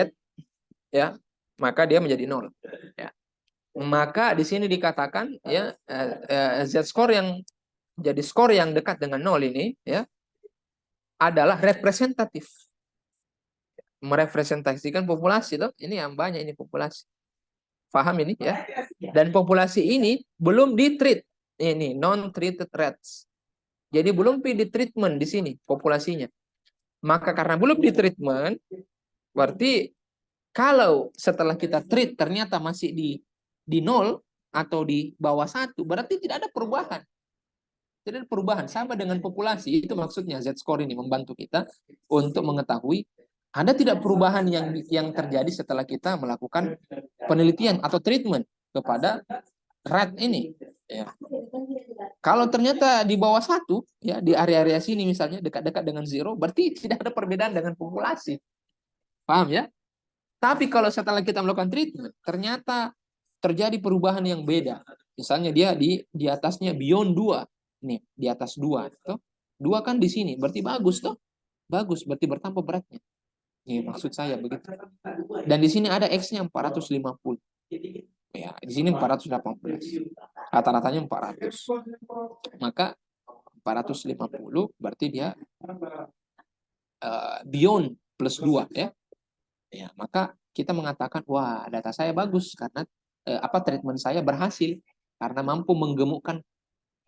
Speaker 1: ya, maka dia menjadi 0. Ya. Maka di sini dikatakan ya Z score yang jadi skor yang dekat dengan 0 ini ya adalah representatif. Merepresentasikan populasi tuh. Ini yang banyak ini populasi. Paham ini ya? Dan populasi ini belum di-treat. Ini non-treated rats. Jadi belum di-treatment di sini populasinya. Maka karena belum di-treatment, berarti kalau setelah kita treat ternyata masih di 0 atau di bawah 1, berarti tidak ada perubahan. Tidak ada perubahan sama dengan populasi. Itu maksudnya Z-score ini membantu kita untuk mengetahui ada tidak perubahan yang terjadi setelah kita melakukan penelitian atau treatment kepada rat ini. Ya. Kalau ternyata di bawah 1, ya di area-area sini misalnya dekat-dekat dengan 0, berarti tidak ada perbedaan dengan populasi. Paham ya? Tapi kalau setelah kita melakukan treatment, ternyata terjadi perubahan yang beda. Misalnya dia di atasnya beyond 2. Nih, di atas 2. Tuh. 2 kan di sini, berarti bagus tuh. Bagus, berarti bertambah beratnya. Ini maksud saya begitu. Dan di sini ada X-nya 450. Ya, di sini 418. Rata-ratanya 400. Maka 450 berarti dia beyond plus 2 ya. Ya, maka kita mengatakan wah, data saya bagus karena treatment saya berhasil karena mampu menggemukkan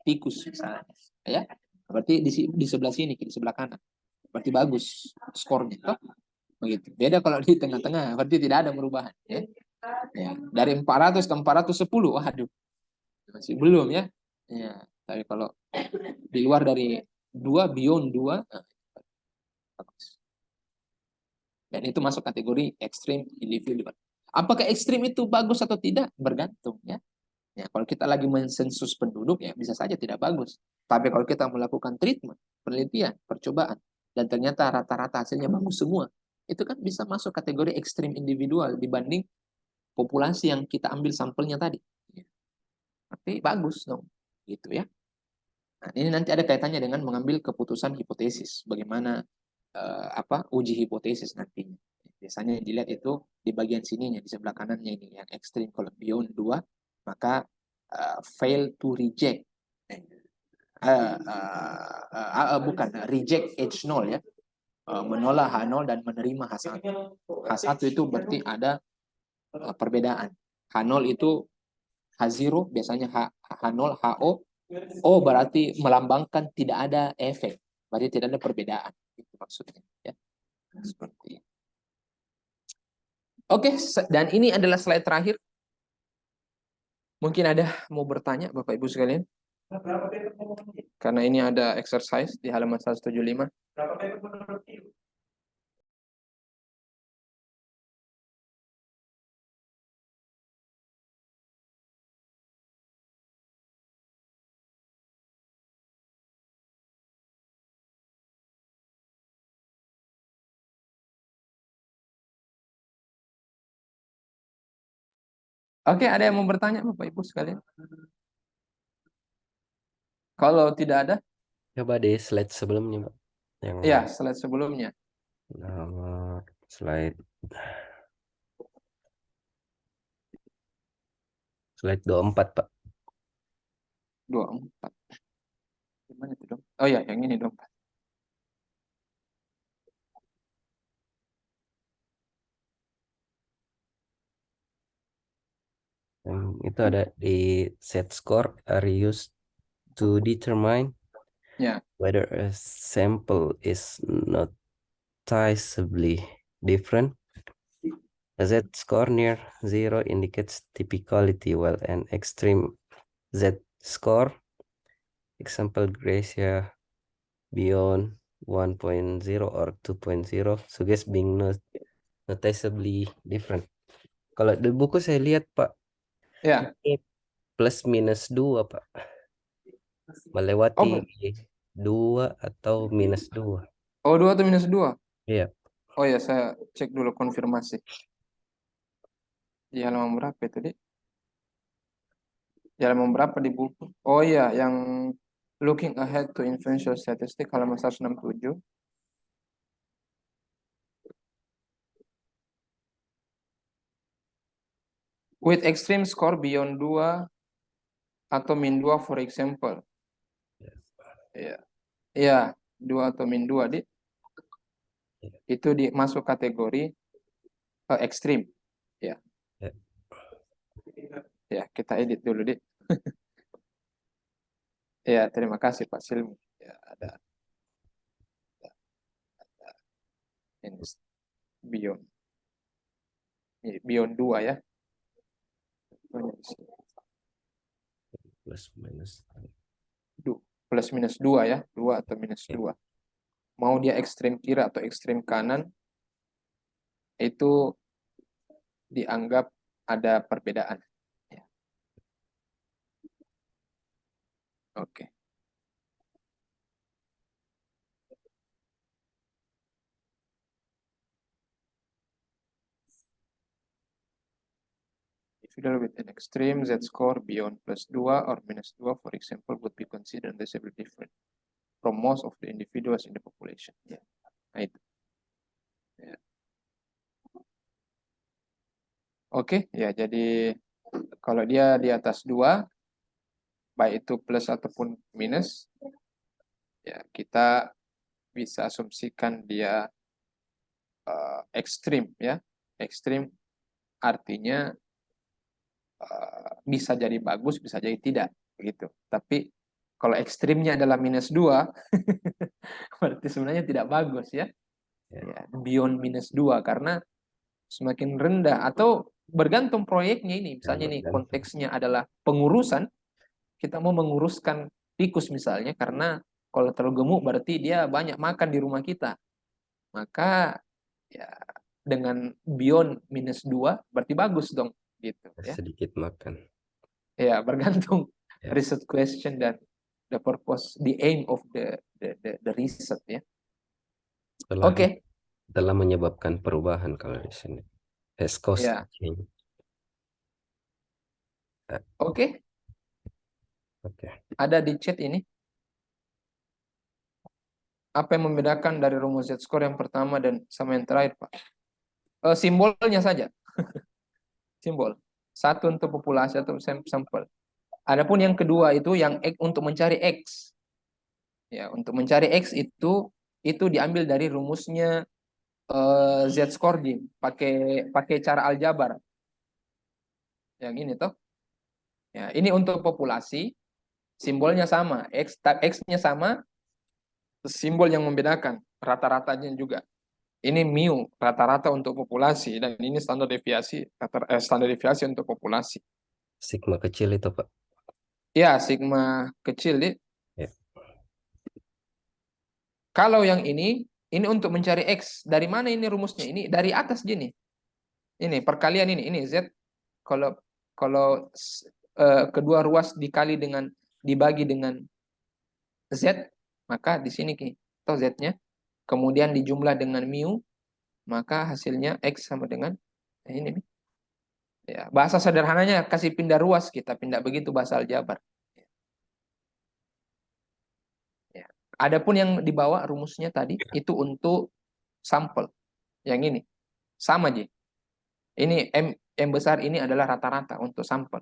Speaker 1: tikus misalnya. Ya. Berarti di sebelah sini, di sebelah kanan. Berarti bagus skornya. Toh? Begitu. Beda kalau di tengah-tengah, berarti tidak ada perubahan. Ya. Ya. Dari 400 ke 410, waduh, masih belum ya. Ya. Tapi kalau di luar dari 2, beyond 2, bagus. Dan itu masuk kategori ekstrim individual. Apakah ekstrim itu bagus atau tidak? Bergantung ya. Ya, kalau kita lagi mensensus penduduk ya bisa saja tidak bagus. Tapi kalau kita melakukan treatment, penelitian, percobaan, dan ternyata rata-rata hasilnya bagus semua, itu kan bisa masuk kategori ekstrim individual dibanding populasi yang kita ambil sampelnya tadi. Tapi bagus dong, gitu ya. Nah, ini nanti ada kaitannya dengan mengambil keputusan hipotesis. Bagaimana uji hipotesis nantinya. Biasanya yang dilihat itu di bagian sininya, di sebelah kanannya ini, yang ekstrim. Kalau beyond 2, maka fail to reject. Bukan, reject H0 ya. Menolak H0 dan menerima H1. H1 itu berarti ada perbedaan. H0 itu H0, biasanya H0, HO. O berarti melambangkan tidak ada efek. Berarti tidak ada perbedaan. Itu maksudnya. Ya. Seperti itu. Oke, dan ini adalah slide terakhir. Mungkin ada mau bertanya Bapak Ibu sekalian? Karena ini ada exercise di halaman 175. Oke, ada yang mau bertanya Bapak Ibu sekalian? Kalau tidak ada,
Speaker 4: Coba di slide sebelumnya, Pak. Yang
Speaker 1: ya slide sebelumnya.
Speaker 4: slide 24, Pak.
Speaker 1: 24. Gimana itu dong? Oh ya, yang ini dong.
Speaker 4: Yang itu ada di set score are used to determine whether a sample is noticeably different. A Z score near 0 indicates typicality, while an extreme Z score, example Gracia beyond 1.0 or 2.0, suggests being noticeably different. Kalau di buku saya lihat, Pak,
Speaker 1: Ya.
Speaker 4: ini plus minus 2, Pak. Melewati 2 atau minus 2.
Speaker 1: Oh, 2 atau minus 2?
Speaker 4: Iya.
Speaker 1: Oh ya, saya cek dulu konfirmasi. Di halaman berapa itu, Dik? Di halaman berapa di buku? Oh iya, yang looking ahead to influential statistic halaman 167. With extreme score beyond 2 atau min 2 for example. Ya. Ya, 2 atau min 2 itu masuk kategori ekstrim. Ya.
Speaker 4: Ya.
Speaker 1: Ya, kita edit dulu, Dik. Ya, terima kasih Pak Silmi. Ya, ada ini beyond. Beyond 2 ya.
Speaker 4: Plus minus.
Speaker 1: Plus minus 2 ya. 2 atau minus 2. Mau dia ekstrem kiri atau ekstrem kanan, itu dianggap ada perbedaan. Ya. Oke. Fiddle with an extreme z-score beyond plus 2 or minus 2, for example, would be considered disably different from most of the individuals in the population. Ya. Nah, itu. Ya. Oke, ya jadi kalau dia di atas 2, baik itu plus ataupun minus, ya kita bisa asumsikan dia ekstrim ya. Ekstrim artinya bisa jadi bagus, bisa jadi tidak begitu. Tapi kalau ekstrimnya adalah minus 2, berarti sebenarnya tidak bagus ya. Ya, beyond minus 2 karena semakin rendah atau bergantung proyeknya ini. Misalnya nih konteksnya adalah pengurusan, kita mau menguruskan tikus misalnya, karena kalau terlalu gemuk berarti dia banyak makan di rumah kita. Maka ya dengan beyond minus 2 berarti bagus dong gitu ya.
Speaker 4: Sedikit makan.
Speaker 1: Ya, bergantung
Speaker 4: Ya.
Speaker 1: research question dan the purpose, the aim of the research ya. Oke.
Speaker 4: Telah menyebabkan perubahan kalau di sini. Has caused
Speaker 1: Ya.
Speaker 4: change.
Speaker 1: Oke.
Speaker 4: Oke.
Speaker 1: Ada di chat ini. Apa yang membedakan dari rumus z-score yang pertama dan sama yang terakhir, Pak? Simbolnya saja. Simbol. Satu untuk populasi atau sampel. Adapun yang kedua itu yang untuk mencari X. Ya, untuk mencari X itu diambil dari rumusnya z-score pakai cara aljabar. Yang ini toh. Ya, ini untuk populasi, simbolnya sama, X-nya sama, simbol yang membedakan, rata-ratanya juga. Ini mu rata-rata untuk populasi dan ini standar deviasi untuk populasi.
Speaker 4: Sigma kecil itu, Pak.
Speaker 1: Ya, sigma kecil, Dik.
Speaker 4: Ya.
Speaker 1: Kalau yang ini untuk mencari X. Dari mana ini rumusnya? Ini dari atas gini. Ini perkalian ini Z. Kalau kedua ruas dibagi dengan Z, maka di sini atau Z-nya, kemudian dijumlah dengan mu, maka hasilnya X sama dengan ini. Ya, bahasa sederhananya kasih pindah ruas, kita pindah begitu bahasa aljabar. Ya. Adapun yang dibawa rumusnya tadi itu untuk sampel. Yang ini sama aja. Ini M besar ini adalah rata-rata untuk sampel.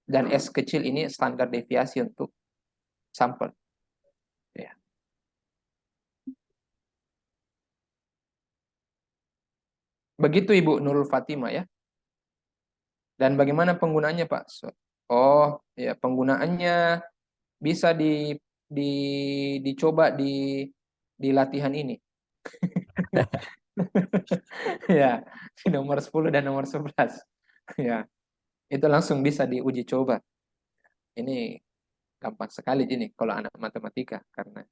Speaker 1: Dan S kecil ini standar deviasi untuk sampel. Ya. Begitu Ibu Nurul Fatima ya. Dan bagaimana penggunaannya Pak? Oh, ya penggunaannya bisa dicoba di latihan ini. Ya, di nomor 10 dan nomor 11. Ya. Itu langsung bisa diuji coba. Ini gampang sekali ini kalau anak matematika karena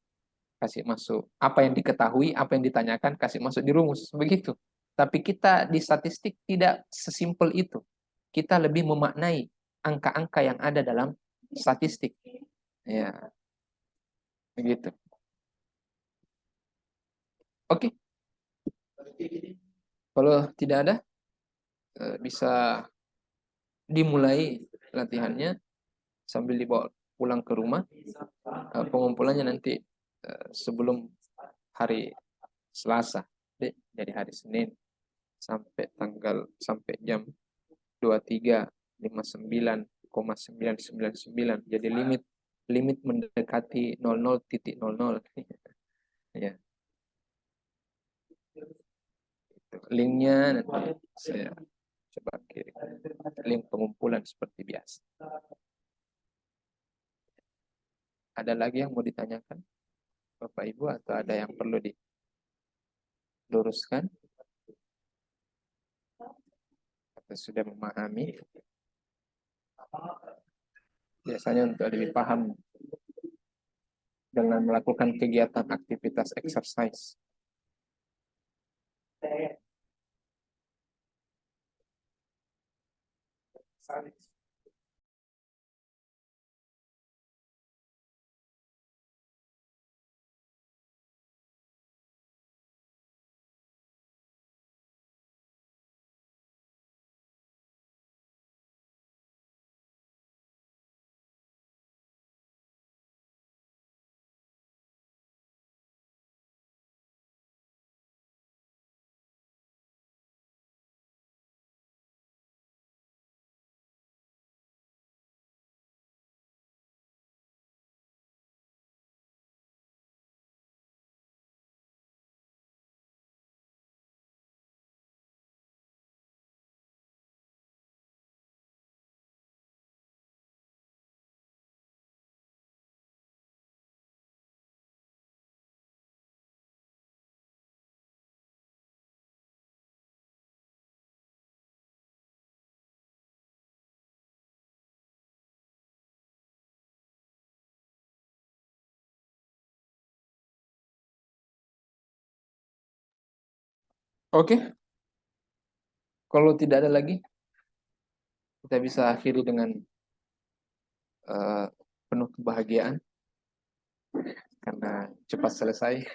Speaker 1: kasih masuk apa yang diketahui, apa yang ditanyakan, kasih masuk di rumus begitu. Tapi kita di statistik tidak sesimpel itu. Kita lebih memaknai angka-angka yang ada dalam statistik. Ya. Begitu. Oke. Kalau tidak ada bisa dimulai latihannya sambil dibawa pulang ke rumah. Pengumpulannya nanti sebelum hari Selasa, dari hari Senin sampai jam 23 59,999. Jadi limit mendekati 00.00. Ya. Linknya nanti saya coba kirim. Link pengumpulan seperti biasa. Ada lagi yang mau ditanyakan, Bapak Ibu, atau ada yang perlu diluruskan? Atau sudah memahami? Biasanya untuk lebih paham dengan melakukan kegiatan aktivitas exercise. Oke, kalau tidak ada lagi, kita bisa akhiri dengan penuh kebahagiaan karena cepat selesai.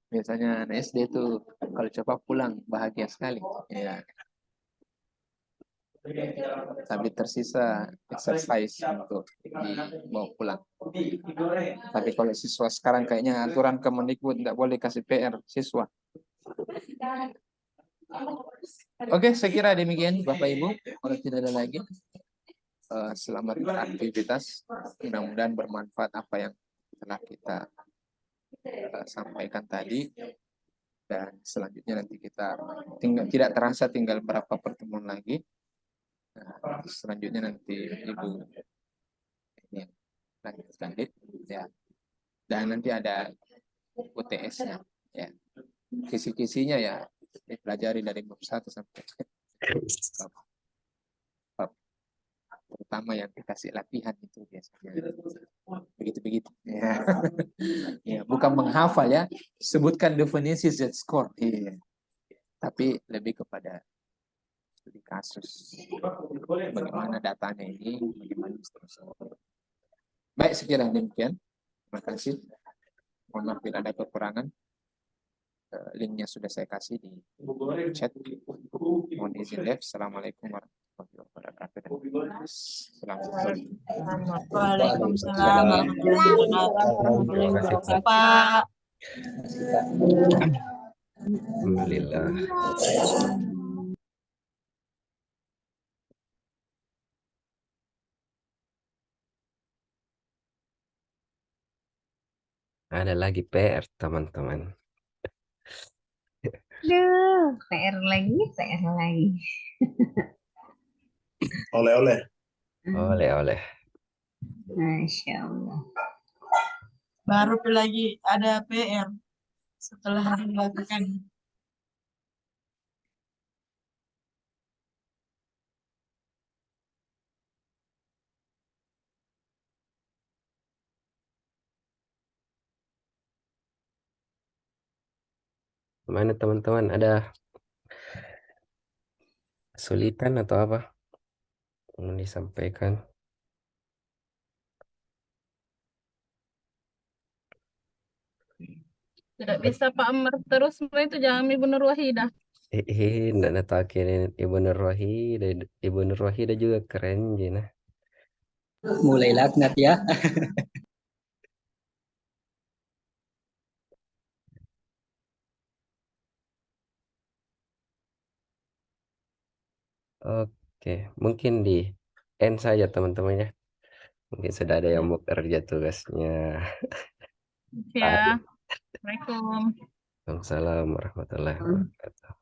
Speaker 1: Biasanya anak SD itu kalau cepat pulang bahagia sekali. Ya. Tapi tersisa exercise untuk dibawa pulang. Tapi kalau siswa sekarang kayaknya aturan Kemendikbud tidak boleh kasih PR siswa. Oke, saya kira demikian Bapak Ibu. Kalau tidak ada lagi, selamat beraktivitas. Mudah-mudahan bermanfaat apa yang telah kita sampaikan tadi. Dan selanjutnya nanti kita tidak terasa tinggal berapa pertemuan lagi. Nah, selanjutnya nanti Ibu ini lanjutkan ya. Dan nanti ada UTS-nya ya. Kisi-kisinya ya dipelajari dari bab 1 sampai bab pertama yang dikasih latihan itu biasanya. Begitu-begitu. Ya. Ya, bukan menghafal ya, sebutkan definisi Z-score. Iya. Tapi lebih kepada studi kasus. Bagaimana datanya ini, bagaimana seterusnya. Baik, sekian demikian. Terima kasih. Mohon maaf bila ada kekurangan. Linknya sudah saya kasih di chat. Mohon izin live. Assalamualaikum warahmatullahi wabarakatuh. Assalamualaikum.
Speaker 5: Waalaikumsalam warahmatullahi wabarakatuh, Pak.
Speaker 4: Alhamdulillah. Ada lagi PR, teman-teman.
Speaker 3: Aduh, PR lagi, PR lagi.
Speaker 2: Oleh-oleh.
Speaker 4: Oleh-oleh.
Speaker 3: Masya Allah.
Speaker 5: Baru lagi ada PR setelah dilakukan.
Speaker 4: Mana teman-teman, ada kesulitan atau apa yang disampaikan?
Speaker 6: Tidak bisa Pak Amr terus, itu jangan Ibu Nur Wahidah.
Speaker 4: Nggak natakin Ibu Nur Wahida. Ibu Nur Wahida juga keren, Jina.
Speaker 7: Mulai laknat ya.
Speaker 4: Oke. Oke, mungkin di end saja teman-teman ya. Mungkin sudah ada yang mau kerja tugasnya.
Speaker 6: Ya. Assalamualaikum.
Speaker 4: Waalaikumsalam warahmatullahi wabarakatuh.